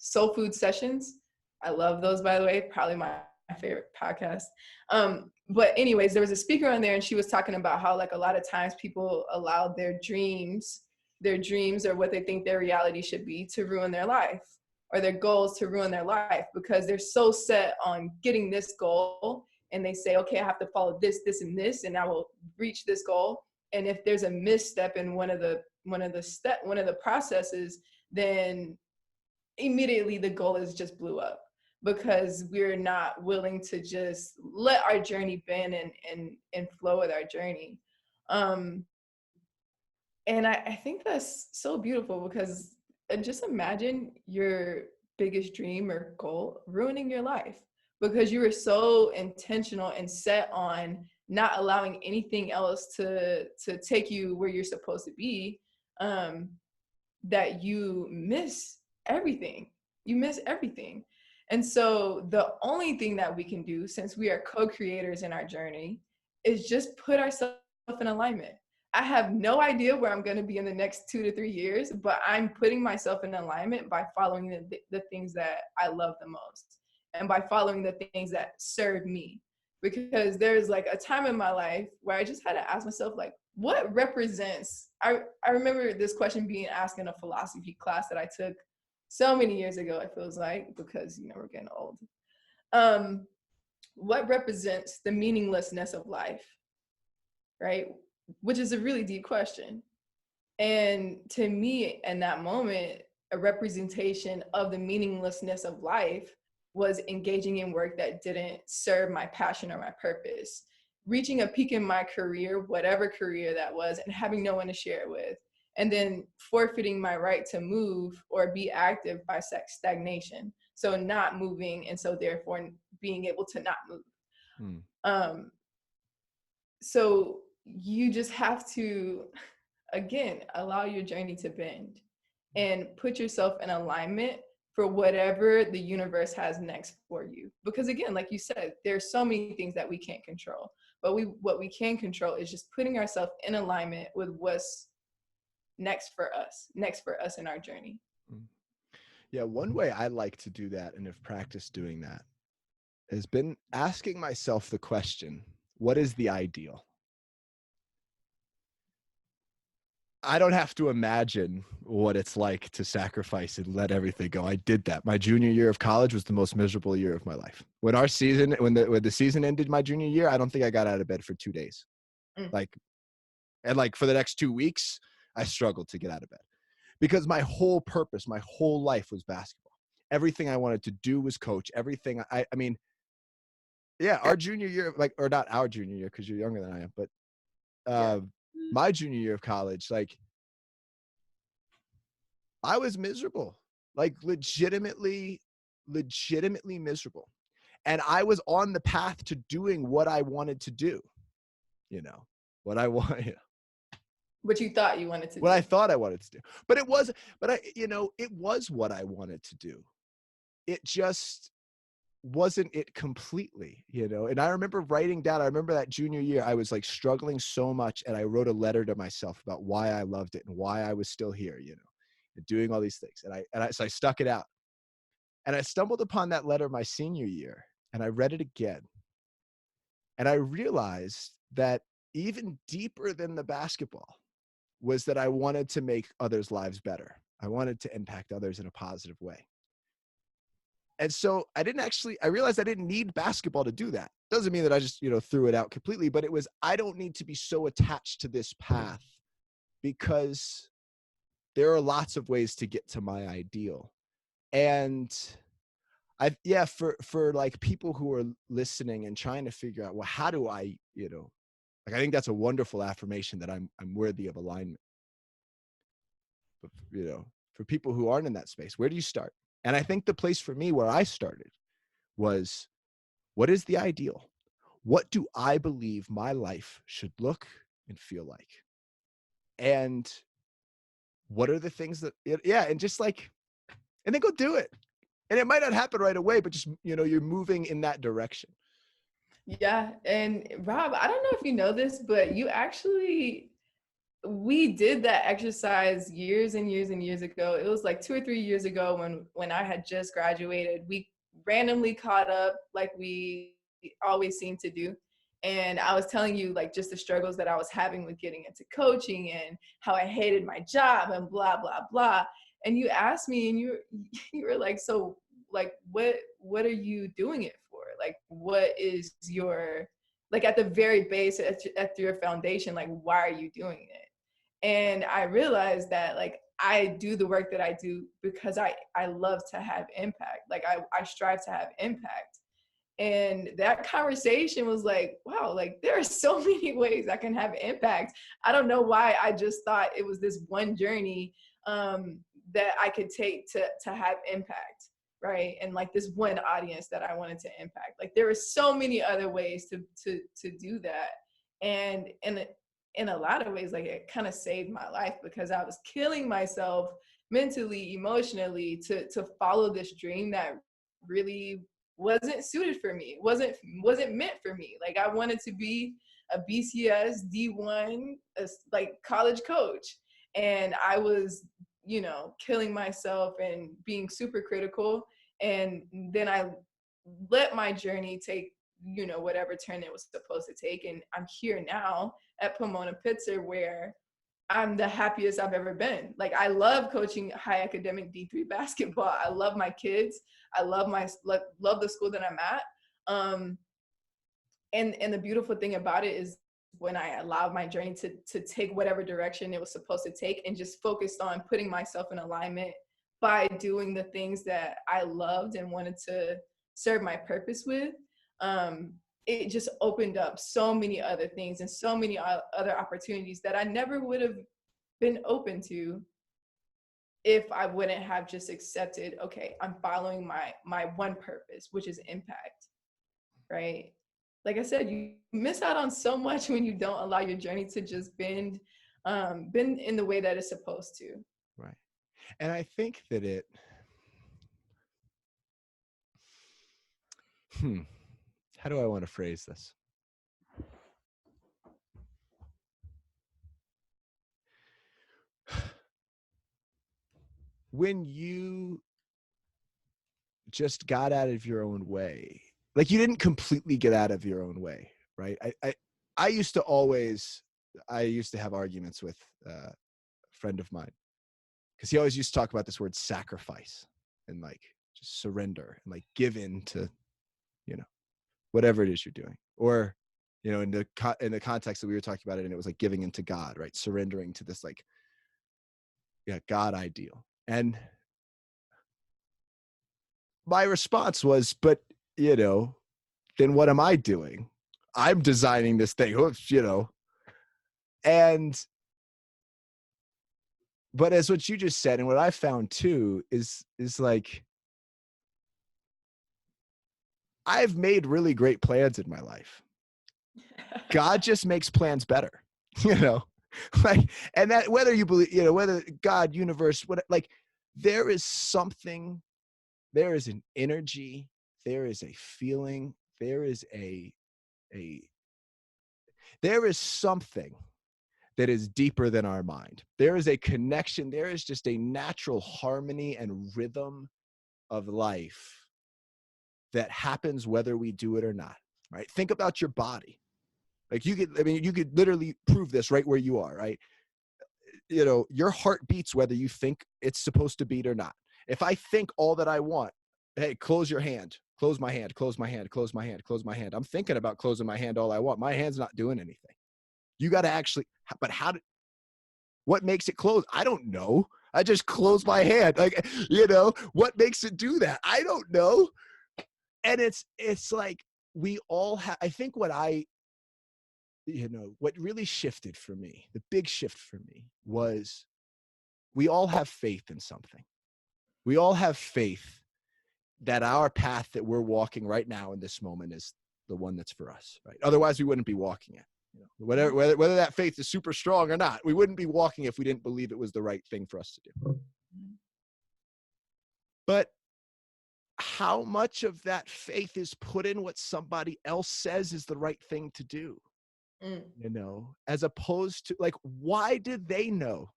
Soul Food Sessions. I love those, by the way, probably my favorite podcast. But anyways, there was a speaker on there, and she was talking about how like a lot of times people allow their dreams or what they think their reality should be to ruin their life, or their goals to ruin their life, because they're so set on getting this goal, and they say, okay, I have to follow this, this, and this, and I will reach this goal. And if there's a misstep in one of the processes, then immediately the goal is just blew up, because we're not willing to just let our journey bend and flow with our journey. And I think that's so beautiful, because just imagine your biggest dream or goal ruining your life because you were so intentional and set on not allowing anything else to take you where you're supposed to be, that you miss everything. You miss everything. And so the only thing that we can do, since we are co-creators in our journey, is just put ourselves in alignment. I have no idea where I'm going to be in the next 2 to 3 years, but I'm putting myself in alignment by following the things that I love the most, and by following the things that serve me. because there's like a time in my life where I just had to ask myself, like, what represents, I remember this question being asked in a philosophy class that I took so many years ago, it feels like, because, you know, we're getting old. Um, what represents the meaninglessness of life, right? Which is a really deep question. And to me, in that moment, a representation of the meaninglessness of life was engaging in work that didn't serve my passion or my purpose, reaching a peak in my career, whatever career that was, and having no one to share it with, and then forfeiting my right to move or be active by stagnation. So not moving, and so therefore being able to not move. Hmm. Um, so you just have to, again, allow your journey to bend and put yourself in alignment for whatever the universe has next for you. Because again, like you said, there's so many things that we can't control, but what we can control is just putting ourselves in alignment with what's next for us in our journey. Hmm. Yeah, one way I like to do that and have practiced doing that has been asking myself the question, what is the ideal? I don't have to imagine what it's like to sacrifice and let everything go. I did that. My junior year of college was the most miserable year of my life. When the season ended my junior year, I don't think I got out of bed for 2 days. Mm. Like, and like for the next 2 weeks, I struggled to get out of bed because my whole purpose, my whole life was basketball. Everything I wanted to do was coach. Everything I mean, yeah, our junior year, like, or not our junior year because you're younger than I am, but Yeah. uh, my junior year of college, like, I was miserable, like legitimately miserable. And I was on the path to doing what I wanted to do, you know, what I want, What you thought you wanted to what I do. thought I wanted to do. But it was, but it was what I wanted to do. It just wasn't it completely, And I remember writing down, I remember that junior year, I was like struggling so much. And I wrote a letter to myself about why I loved it and why I was still here, and doing all these things. So I stuck it out. And I stumbled upon that letter my senior year and I read it again. And I realized that even deeper than the basketball was that I wanted to make others' lives better. I wanted to impact others in a positive way. And so I realized I didn't need basketball to do that. Doesn't mean that I just, threw it out completely, but it was, I don't need to be so attached to this path because there are lots of ways to get to my ideal. And yeah, for like people who are listening and trying to figure out, well, how do I, like, I think that's a wonderful affirmation that I'm worthy of alignment. But, for people who aren't in that space, where do you start? And I think the place for me where I started was, what is the ideal? What do I believe my life should look and feel like? And what are the things that, yeah, and just like, and then go do it. And it might not happen right away, but just, you're moving in that direction. Yeah. And Rob, I don't know if you know this, but we did that exercise years and years and years ago. It was like 2 or 3 years ago when I had just graduated. We randomly caught up like we always seem to do. And I was telling you like just the struggles that I was having with getting into coaching and how I hated my job and blah blah blah. And you asked me and you were like, so like what are you doing it for? Like what is your, like at the very base at your foundation, like why are you doing it? And I realized that like I do the work that I do because I love to have impact. Like I strive to have impact. And that conversation was like, wow, like there are so many ways I can have impact. I don't know why I just thought it was this one journey that I could take to have impact, right? And like this one audience that I wanted to impact. Like there are so many other ways to do that. And in a lot of ways, like it kind of saved my life because I was killing myself mentally, emotionally to follow this dream that really wasn't suited for me. Wasn't meant for me. Like I wanted to be a BCS D1 like college coach, and I was, killing myself and being super critical. And then I let my journey take whatever turn it was supposed to take. And I'm here now at Pomona Pitzer, where I'm the happiest I've ever been. Like, I love coaching high academic D3 basketball. I love my kids. I love love the school that I'm at. And the beautiful thing about it is, when I allowed my journey to take whatever direction it was supposed to take, and just focused on putting myself in alignment by doing the things that I loved and wanted to serve my purpose with, it just opened up so many other things and so many other opportunities that I never would have been open to if I wouldn't have just accepted, okay, I'm following my one purpose, which is impact, right? Like I said, you miss out on so much when you don't allow your journey to just bend in the way that it's supposed to. Right. And I think that how do I want to phrase this? When you just got out of your own way, like, you didn't completely get out of your own way, right? I used to have arguments with a friend of mine, because he always used to talk about this word sacrifice, and like just surrender and like give in to, whatever it is you're doing, or, in the context that we were talking about it, and it was like giving into God, right? Surrendering to this like, God ideal. And my response was, but, then what am I doing? I'm designing this thing, and, but as what you just said, and what I found too, is like, I've made really great plans in my life. God just makes plans better, like, and that, whether you believe, whether God, universe, what, like, there is something, there is an energy, there is a feeling, there is there is something that is deeper than our mind. There is a connection. There is just a natural harmony and rhythm of life that happens whether we do it or not, right? Think about your body. Like, you could literally prove this right where you are, right? Your heart beats whether you think it's supposed to beat or not. If I think all that I want, hey, close your hand, close my hand, close my hand, close my hand, close my hand. I'm thinking about closing my hand all I want. My hand's not doing anything. You got to actually, but what makes it close? I don't know. I just close my hand. Like, what makes it do that? I don't know. And it's like, we all have, I think what really shifted for me, the big shift for me, was we all have faith in something. We all have faith that our path that we're walking right now in this moment is the one that's for us, right? Otherwise, we wouldn't be walking it. Whether that faith is super strong or not, we wouldn't be walking if we didn't believe it was the right thing for us to do. But how much of that faith is put in what somebody else says is the right thing to do? As opposed to, like, why did they know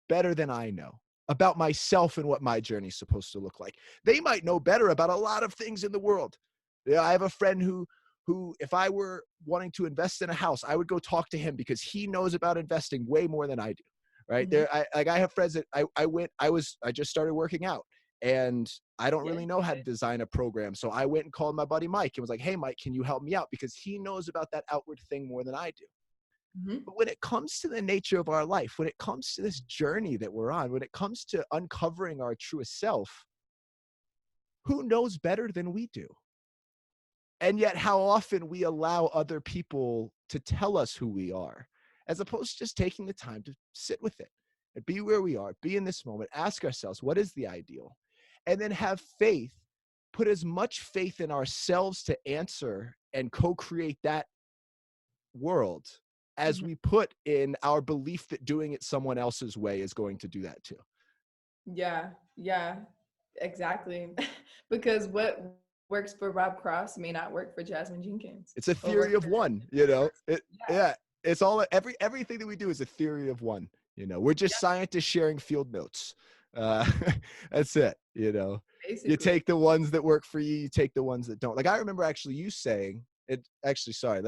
better than I know about myself and what my journey is supposed to look like? They might know better about a lot of things in the world. I have a friend who, if I were wanting to invest in a house, I would go talk to him, because he knows about investing way more than I do. Right. I have friends that I just started working out, and I don't really know how to design a program. So I went and called my buddy Mike and was like, hey, Mike, can you help me out? Because he knows about that outward thing more than I do. But when it comes to the nature of our life, when it comes to this journey that we're on, when it comes to uncovering our truest self, who knows better than we do? And yet, how often we allow other people to tell us who we are, as opposed to just taking the time to sit with it and be where we are, be in this moment, ask ourselves, what is the ideal? And then have faith, put as much faith in ourselves to answer and co-create that world as we put in our belief that doing it someone else's way is going to do that too. Yeah, exactly. Because what works for Rob Cross may not work for Jasmine Jenkins. It's a theory of one, it's all, everything that we do is a theory of one. We're just scientists sharing field notes. That's it. Basically. You take the ones that work for you, you take the ones that don't. Like, I remember actually you saying, it actually, sorry,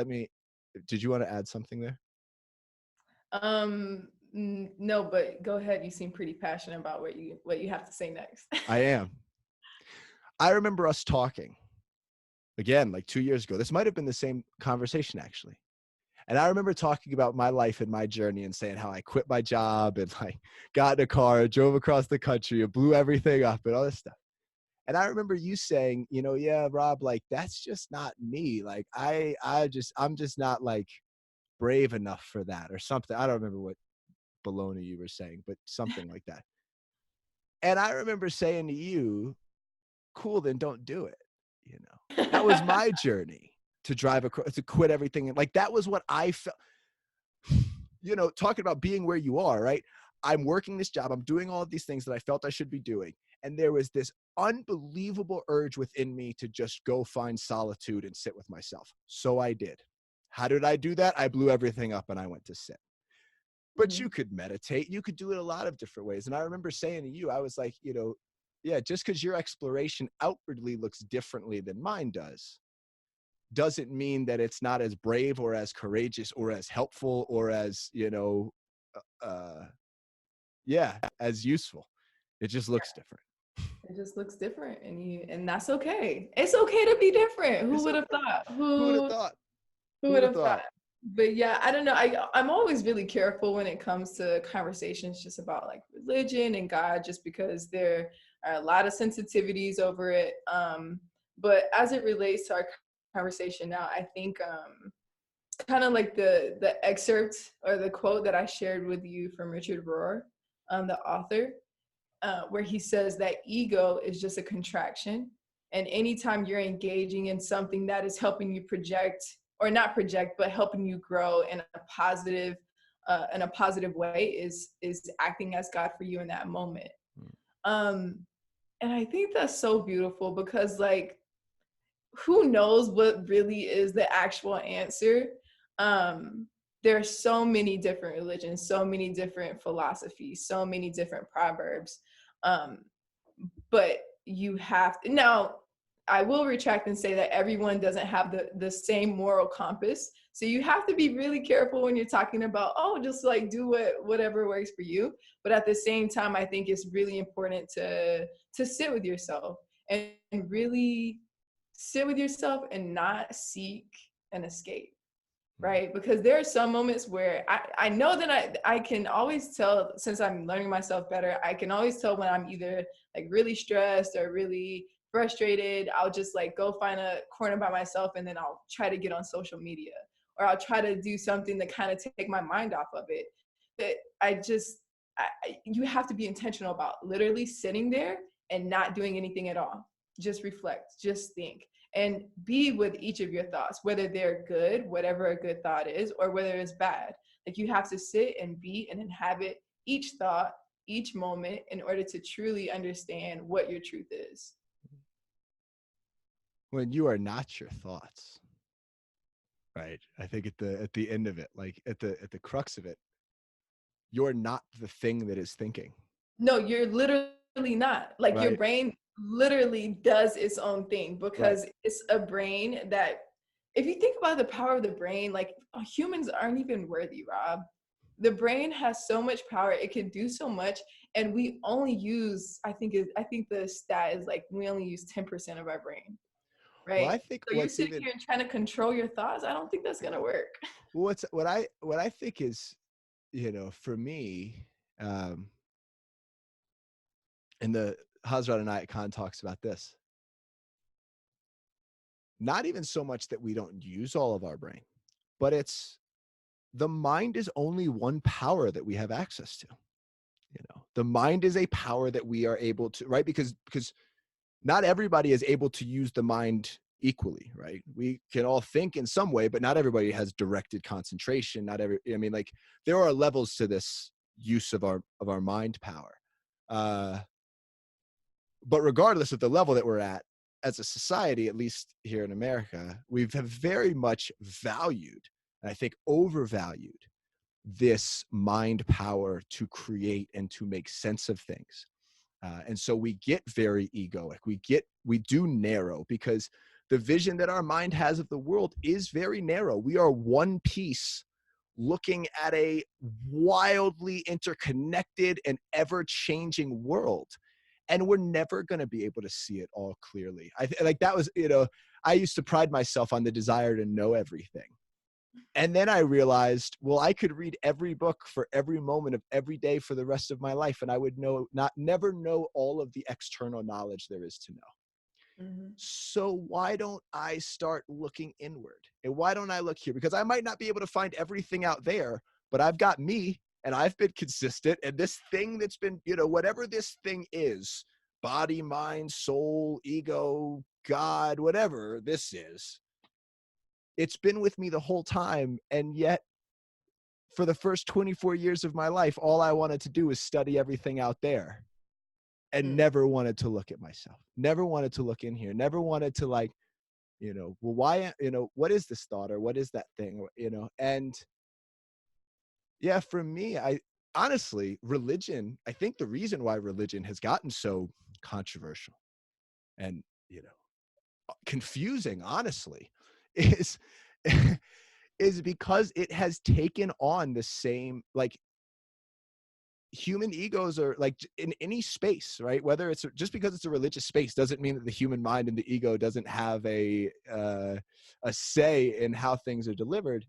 did you want to add something there? No, but go ahead. You seem pretty passionate about what you have to say next. I am. I remember us talking again, like 2 years ago. This might have been the same conversation actually. And I remember talking about my life and my journey and saying how I quit my job and like got in a car, drove across the country, and blew everything up and all this stuff. And I remember you saying, yeah, Rob, like that's just not me. Like I'm just not like brave enough for that or something. I don't remember what baloney you were saying, but something like that. And I remember saying to you, cool, then don't do it. You know, that was my journey to drive across, to quit everything. And like, that was what I felt, talking about being where you are, right? I'm working this job. I'm doing all of these things that I felt I should be doing. And there was this unbelievable urge within me to just go find solitude and sit with myself. So I did. How did I do that? I blew everything up and I went to sit. But you Mhm. could meditate. You could do it a lot of different ways. And I remember saying to you, I was like, yeah, just because your exploration outwardly looks differently than mine doesn't mean that it's not as brave or as courageous or as helpful or as, yeah, as useful. It just looks different. It just looks different, and that's okay. It's okay to be different. Who It's would have okay. thought? Who would have Who thought? who Who would would have have thought? thought? But yeah, I don't know. I'm always really careful when it comes to conversations just about like religion and God, just because there are a lot of sensitivities over it. But as it relates to our conversation now, I think kind of like the excerpt or the quote that I shared with you from Richard Rohr, the author, where he says that ego is just a contraction. And anytime you're engaging in something that is helping you project, or not project, but helping you grow in a positive way, is acting as God for you in that moment. Um, and I think that's so beautiful because, like, who knows what really is the actual answer? Um, there are so many different religions, so many different philosophies, so many different proverbs. Um, but you have to now, I will retract and say that everyone doesn't have the same moral compass, so you have to be really careful when you're talking about, oh, just like do whatever works for you. But at the same time, I think it's really important to sit with yourself and really sit with yourself and not seek an escape, right? Because there are some moments where I know that I can always tell, since I'm learning myself better, I can always tell when I'm either like really stressed or really frustrated. I'll just like go find a corner by myself and then I'll try to get on social media, or I'll try to do something to kind of take my mind off of it. That you have to be intentional about literally sitting there and not doing anything at all. Just reflect, just think, and be with each of your thoughts, whether they're good, whatever a good thought is, or whether it's bad. Like, you have to sit and be and inhabit each thought, each moment, in order to truly understand what your truth is. When you are not your thoughts, right? I think at the end of it, like at the crux of it, you're not the thing that is thinking, No, you're literally not. Like, your right? brain literally does its own thing, Right. because it's a brain that, if you think about the power of the brain, like, humans aren't even worthy, Rob. The brain has so much power, it can do so much, and we only use, I think the stat is like we only use 10% of our brain, Well, right? I think So you're sitting here and trying to control your thoughts. I don't think that's gonna work. what I think is, for me, um, and the Hazrat and I Khan talks about this. Not even so much that we don't use all of our brain, but it's the mind is only one power that we have access to. The mind is a power that we are able to, right? Because not everybody is able to use the mind equally, right? We can all think in some way, but not everybody has directed concentration. Not every, I mean, like, there are levels to this use of our mind power. Uh, but regardless of the level that we're at, as a society, at least here in America, we have very much valued, and I think overvalued, this mind power to create and to make sense of things. And so we get very egoic. We do narrow, because the vision that our mind has of the world is very narrow. We are one piece looking at a wildly interconnected and ever-changing world, and we're never going to be able to see it all clearly. Like that was, I used to pride myself on the desire to know everything. And then I realized, well, I could read every book for every moment of every day for the rest of my life, and I would never know all of the external knowledge there is to know. Mhm. So why don't I start looking inward? And why don't I look here? Because I might not be able to find everything out there, but I've got me, and I've been consistent. And this thing that's been, whatever this thing is, body, mind, soul, ego, God, whatever this is, it's been with me the whole time. And yet, for the first 24 years of my life, all I wanted to do was study everything out there, and Mm. never wanted to look at myself, never wanted to look in here, never wanted to, like, well, why, what is this thought, or what is that thing, and yeah, for me, I honestly, religion, I think the reason why religion has gotten so controversial and, confusing, honestly, is is because it has taken on the same, like, human egos are like in any space, right? Whether it's just because it's a religious space doesn't mean that the human mind and the ego doesn't have a say in how things are delivered.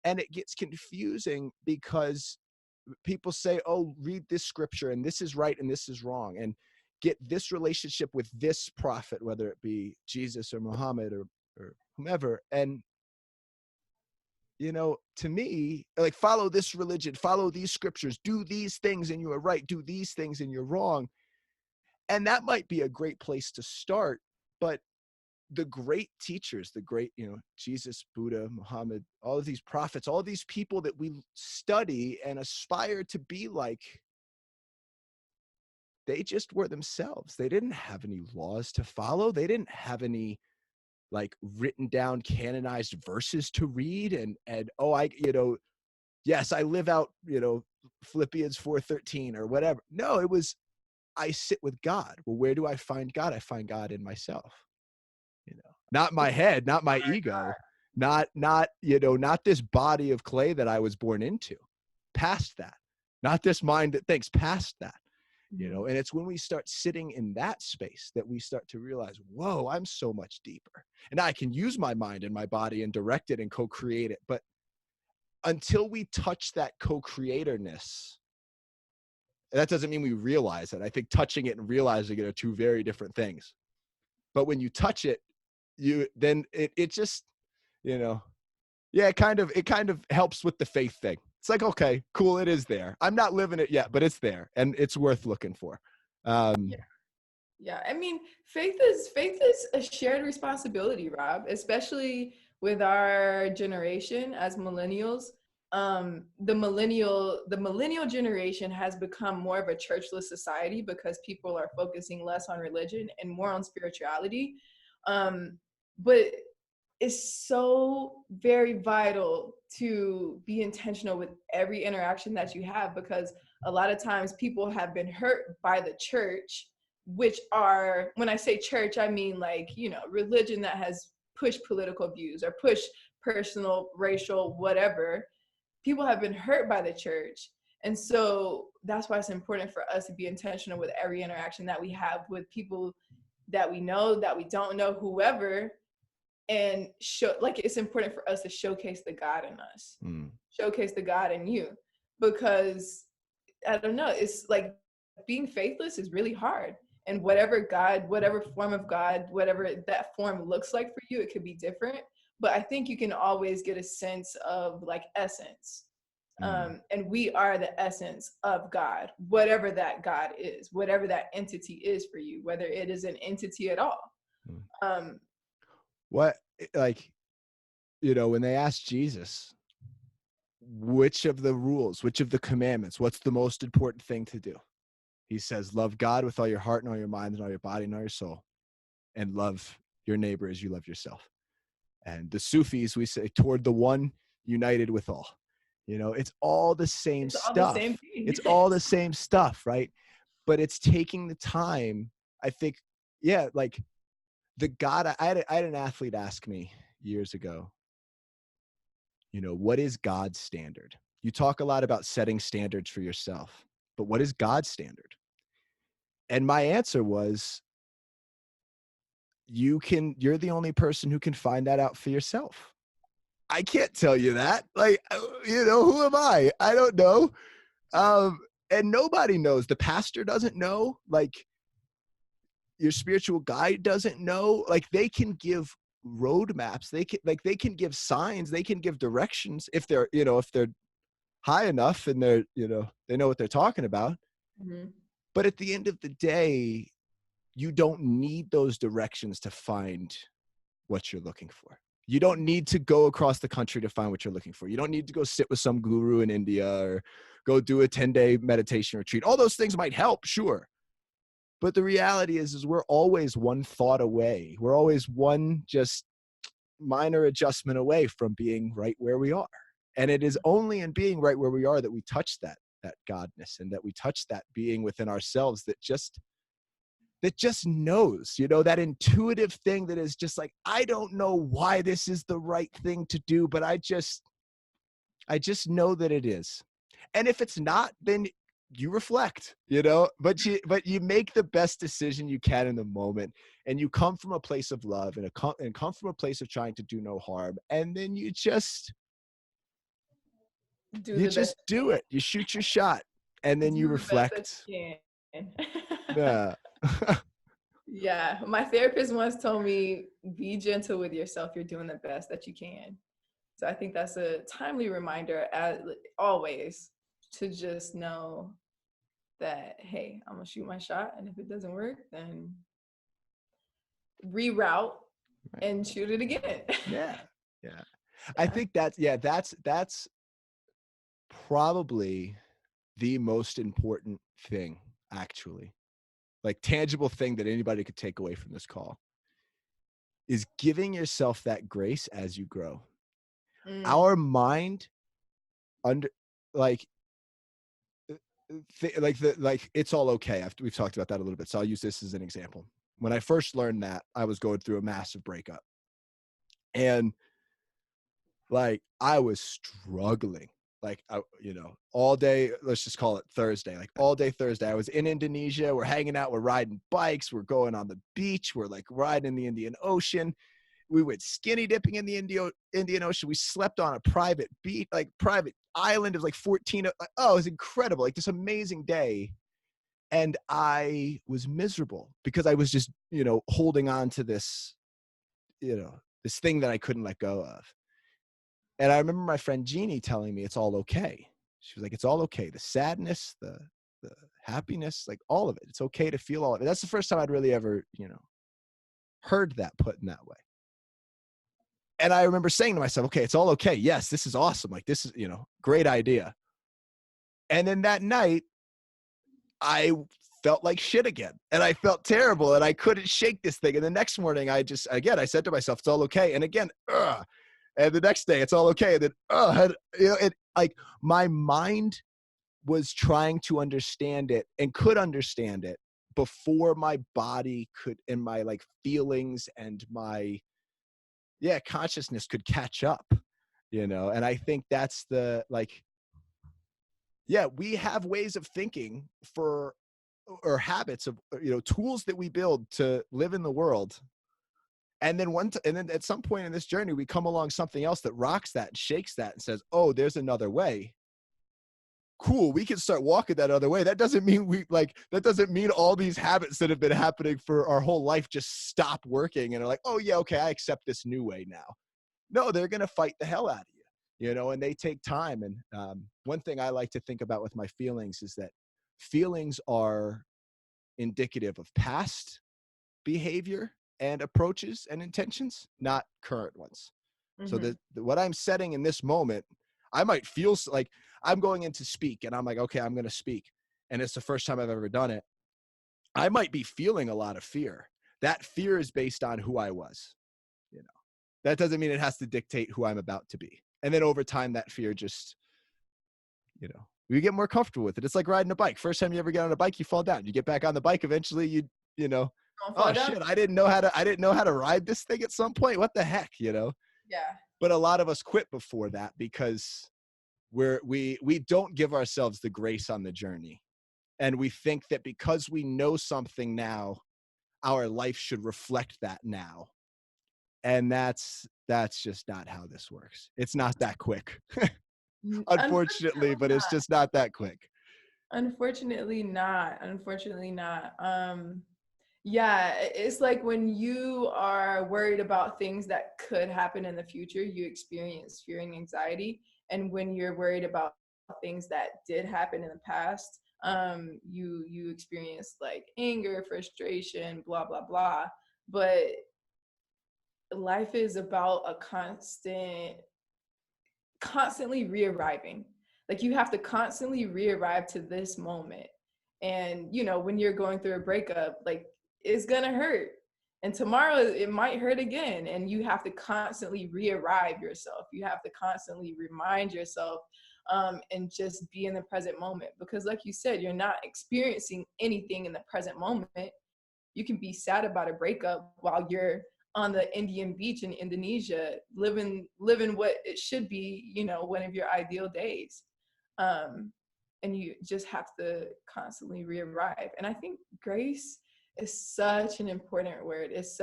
And it gets confusing because people say, oh, read this scripture and this is right and this is wrong, and get this relationship with this prophet, whether it be Jesus or Muhammad or whomever. And to me, like, follow this religion, follow these scriptures, do these things and you are right, do these things and you're wrong. And that might be a great place to start. But the great teachers, the great, Jesus, Buddha, Muhammad, all of these prophets, all of these people that we study and aspire to be like, they just were themselves. They didn't have any laws to follow. They didn't have any, like, written down canonized verses to read. And oh, yes, I live out, Philippians 4:13 or whatever. No, it was, I sit with God. Well, where do I find God? I find God in myself, not my head, not my ego, not this body of clay that I was born into, past that, not this mind that thinks, past that. Mhm. And it's when we start sitting in that space that we start to realize, whoa, I'm so much deeper. And I can use my mind and my body and direct it and co-create it. But until we touch that co-creatorness, that doesn't mean we realize it. I think touching it and realizing it are two very different things. But when you touch it, it just, you know, yeah, it kind of helps with the faith thing. It's like, okay, cool, it is there. I'm not living it yet, but it's there and it's worth looking for. Yeah. Yeah, I mean, faith is a shared responsibility, Rob, especially with our generation as millennials. The millennial generation has become more of a churchless society because people are focusing less on religion and more on spirituality. But it's so very vital to be intentional with every interaction that you have, because a lot of times people have been hurt by the church, which are, when I say church, I mean, like, religion that has pushed political views or pushed personal, racial, whatever. People have been hurt by the church. And so that's why it's important for us to be intentional with every interaction that we have with people that we know, that we don't know, whoever, and show, like, it's important for us to showcase the God in us, Mm, showcase the God in you, because I don't know, it's like being faithless is really hard. And whatever form of God, whatever that form looks like for you, it could be different. But I think you can always get a sense of, like, essence. mm, And we are the essence of God, whatever that God is, whatever that entity is for you, whether it is an entity at all. mm. Um, What, like, when they asked Jesus, which of the rules, which of the commandments, what's the most important thing to do? He says, love God with all your heart and all your mind and all your body and all your soul, and love your neighbor as you love yourself. And the Sufis, we say, toward the one united with all. It's all the same it's all the same stuff. thing. It's all the same stuff, right? But it's taking the time, I think, yeah, like, the God, I had an athlete ask me years ago, what is God's standard? You talk a lot about setting standards for yourself, but what is God's standard? And my answer was, you're the only person who can find that out for yourself. I can't tell you that. Like, who am I? I don't know. Um, and nobody knows. The pastor doesn't know. Like, your spiritual guide doesn't know. Like, they can give roadmaps. They can give signs. They can give directions if they're high enough and they know what they're talking about. Mhm. But at the end of the day, you don't need those directions to find what you're looking for. You don't need to go across the country to find what you're looking for. You don't need to go sit with some guru in India or go do a 10-day meditation retreat. All those things might help, sure. But the reality is we're always one thought away. We're always one just minor adjustment away from being right where we are. And it is only in being right where we are that we touch that godness, and that we touch that being within ourselves that just knows, that intuitive thing that is just like, I don't know why this is the right thing to do, but I just know that it is. And if it's not, then you reflect, but you make the best decision you can in the moment, and you come from a place of love, and come from a place of trying to do no harm. And then you just Do you the best just do you it. You shoot your shot, and then can. you Do the best that reflect. you can. Yeah. Yeah, my therapist once told me, be gentle with yourself. You're doing the best that you can. So I think that's a timely reminder, as always, to just know that, hey, I'm gonna shoot my shot, and if it doesn't work, then reroute Right. and shoot it again. Yeah. Yeah. I Yeah. think that's probably the most important thing, actually. Like, tangible thing that anybody could take away from this call is giving yourself that grace as you grow. Mm, Our mind under like it's all okay. We've talked about that a little bit. So I'll use this as an example. When I first learned that, I was going through a massive breakup, and like, I was struggling. Like, all day, let's just call it Thursday, like all day Thursday, I was in Indonesia. We're hanging out, we're riding bikes, we're going on the beach, we're like riding in the Indian Ocean. We went skinny dipping in the Indian Ocean. We slept on a private beach, like private island of like 14. Oh, it was incredible. Like, this amazing day. And I was miserable because I was just, holding on to this thing that I couldn't let go of. And I remember my friend Jeannie telling me it's all okay. She was like, it's all okay. The sadness, the happiness, like all of it. It's okay to feel all of it. That's the first time I'd really ever, heard that put in that way. And I remember saying to myself, okay, it's all okay. Yes, this is awesome. Like, this is, great idea. And then that night, I felt like shit again, and I felt terrible, and I couldn't shake this thing. And the next morning, I said to myself, it's all okay. And again, ugh. And the next day, it's all okay. And then, it like, my mind was trying to understand it and could understand it before my body could, and my like feelings and my consciousness could catch up. And I think that's the like, we have ways of thinking for, or habits of, tools that we build to live in the world. And then and then at some point in this journey, we come along something else that rocks that and shakes that and says, oh, there's another way. Cool. We can start walking that other way. That doesn't mean that doesn't mean all these habits that have been happening for our whole life just stop working and are like, oh yeah, okay, I accept this new way now. No, they're going to fight the hell out of you, and they take time. And one thing I like to think about with my feelings is that feelings are indicative of past behavior and approaches and intentions, not current ones. So mhm. what I'm setting in this moment, I might feel like I'm going in to speak, and I'm like, okay, I'm going to speak. And it's the first time I've ever done it. I might be feeling a lot of fear. That fear is based on who I was. That doesn't mean it has to dictate who I'm about to be. And then over time, that fear just, we get more comfortable with it. It's like riding a bike. First time you ever get on a bike, you fall down. You get back on the bike. Eventually, you know, Don't Oh fall down. shit, I didn't know how to ride this thing at some point. What the heck, you know? Yeah. But a lot of us quit before that because we don't give ourselves the grace on the journey. And we think that because we know something now, our life should reflect that now. And that's just not how this works. It's not that quick. Unfortunately, Unfortunately but it's not. just not that quick. Unfortunately not. Unfortunately not. Yeah, it's like when you are worried about things that could happen in the future, you experience fear and anxiety. And when you're worried about things that did happen in the past, you experience like anger, frustration, blah blah blah. But life is about a constantly re-arriving. Like you have to constantly re-arrive to this moment. And you know, when you're going through a breakup, like it's gonna hurt. And tomorrow it might hurt again. And you have to constantly re-arrive yourself. You have to constantly remind yourself and just be in the present moment. Because like you said, you're not experiencing anything in the present moment. You can be sad about a breakup while you're on the Indian beach in Indonesia, living what it should be, you know, one of your ideal days. Um, and you just have to constantly re-arrive. And I think grace is such an important word. It's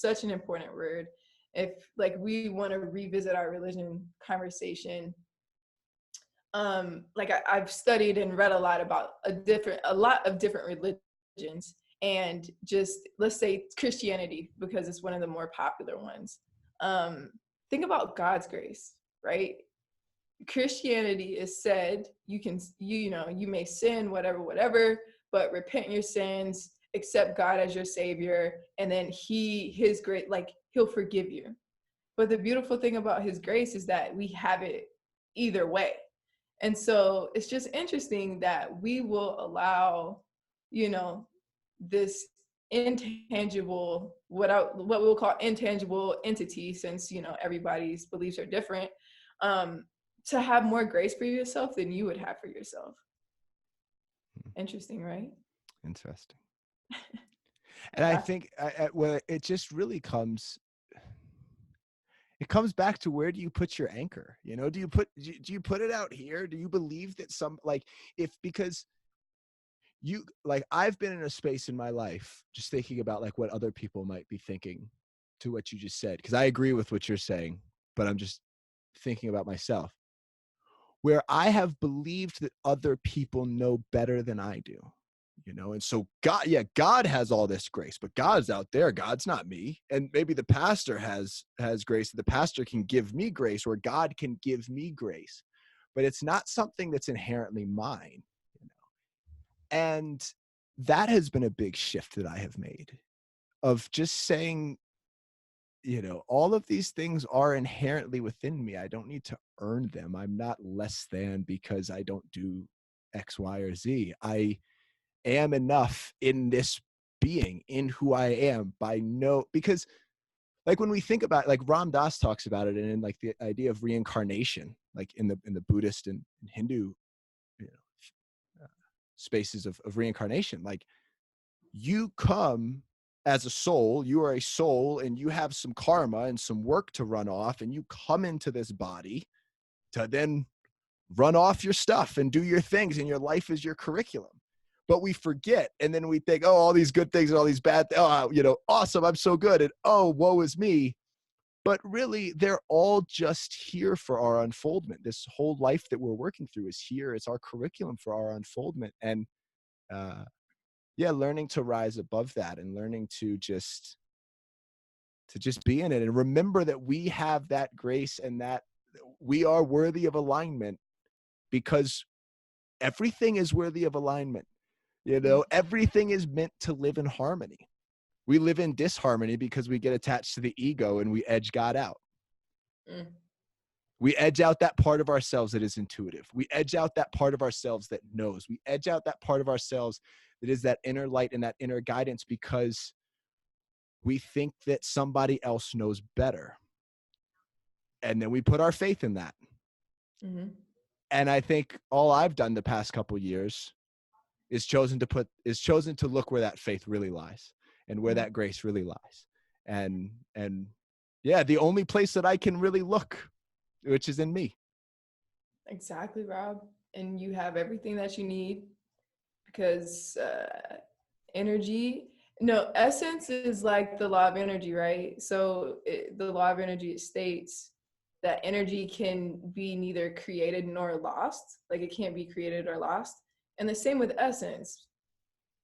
such an important word. If like we want to revisit our religion conversation, like I've studied and read a lot about a lot of different religions, and just let's say Christianity because it's one of the more popular ones. Um, think about God's grace, right? Christianity is said you know you may sin whatever, but repent your sins, accept God as your savior, and then his great like he'll forgive you. But the beautiful thing about his grace is that we have it either way. And so it's just interesting that we will allow, you know, this intangible, what we'll call intangible entity, since, you know, everybody's beliefs are different, um, to have more grace for yourself than you would have for yourself. Interesting, right? Interesting. And I think well, it just really comes back to, where do you put your anchor? You know, do you put it out here? Do you believe that some, like, if, because you, like, I've been in a space in my life just thinking about like what other people might be thinking to what you just said, because I agree with what you're saying, but I'm just thinking about myself, where I have believed that other people know better than I do. You know, and so God, yeah, God has all this grace, but God's out there. God's not me. And maybe the pastor has grace. The pastor can give me grace, or God can give me grace, but it's not something that's inherently mine. You know? And that has been a big shift that I have made, of just saying, you know, all of these things are inherently within me. I don't need to earn them. I'm not less than because I don't do X, Y, or Z. I am enough in this being, in who I am, by no, because like when we think about, like Ram Dass talks about it, and in like the idea of reincarnation, like in the Buddhist and Hindu, you know, spaces of reincarnation, like you come as a soul, you are a soul, and you have some karma and some work to run off, and you come into this body to then run off your stuff and do your things, and your life is your curriculum. But we forget, and then we think, oh, all these good things and all these bad, oh, you know, awesome, I'm so good, and oh, woe is me. But really, they're all just here for our unfoldment. This whole life that we're working through is here. It's our curriculum for our unfoldment. And yeah, learning to rise above that, and learning to just be in it, and remember that we have that grace, and that we are worthy of alignment, because everything is worthy of alignment. You know, everything is meant to live in harmony. We live in disharmony because we get attached to the ego and we edge God out. Mm. We edge out that part of ourselves that is intuitive. We edge out that part of ourselves that knows. We edge out that part of ourselves that is that inner light and that inner guidance, because we think that somebody else knows better. And then we put our faith in that. Mm-hmm. And I think all I've done the past couple years is chosen to look where that faith really lies. and where Mhm. that grace really lies. And yeah, the only place that I can really look, which is in me. Exactly, Rob. And you have everything that you need because energy, no, essence is like the law of energy, right? So the law of energy states that energy can be neither created nor lost. Like it can't be created or lost. And the same with essence.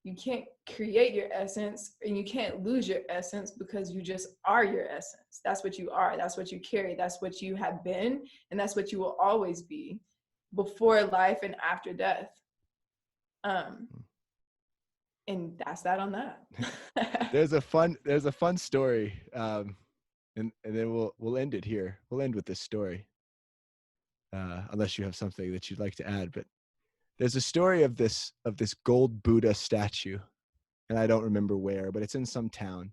You can't create your essence and you can't lose your essence because you just are your essence. That's what you are. That's what you carry. That's what you have been. And that's what you will always be before life and after death. Um, and that's that on that. There's a fun story, and then we'll end it here. We'll end with this story, unless you have something that you'd like to add. But there's a story of this gold Buddha statue, and I don't remember where, but it's in some town.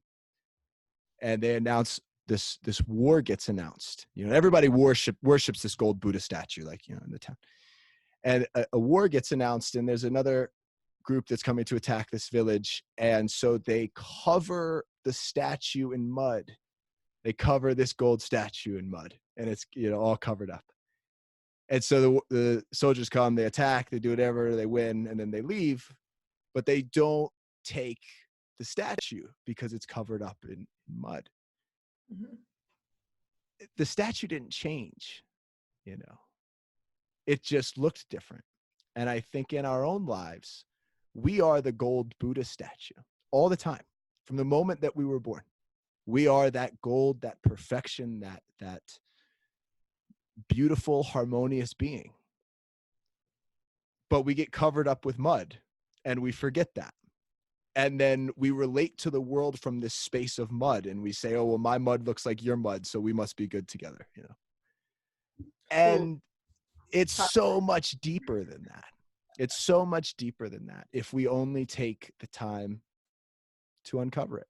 And they announce this war gets announced. Everybody worships this gold Buddha statue, like in the town. And a war gets announced, and there's another group that's coming to attack this village, and so they cover the statue in mud. They cover this gold statue in mud, and it's all covered up. And so the soldiers come, they attack, they do whatever, they win, and then they leave, but they don't take the statue because it's covered up in mud. Mhm. The statue didn't change, you know. It just looked different. And I think in our own lives, we are the gold Buddha statue all the time. From the moment that we were born, we are that gold, that perfection, that beautiful, harmonious being. But we get covered up with mud and we forget that. And then we relate to the world from this space of mud, and we say, oh, well, my mud looks like your mud, so we must be good together. Ooh, And it's so much deeper than that. It's so much deeper than that if we only take the time to uncover it.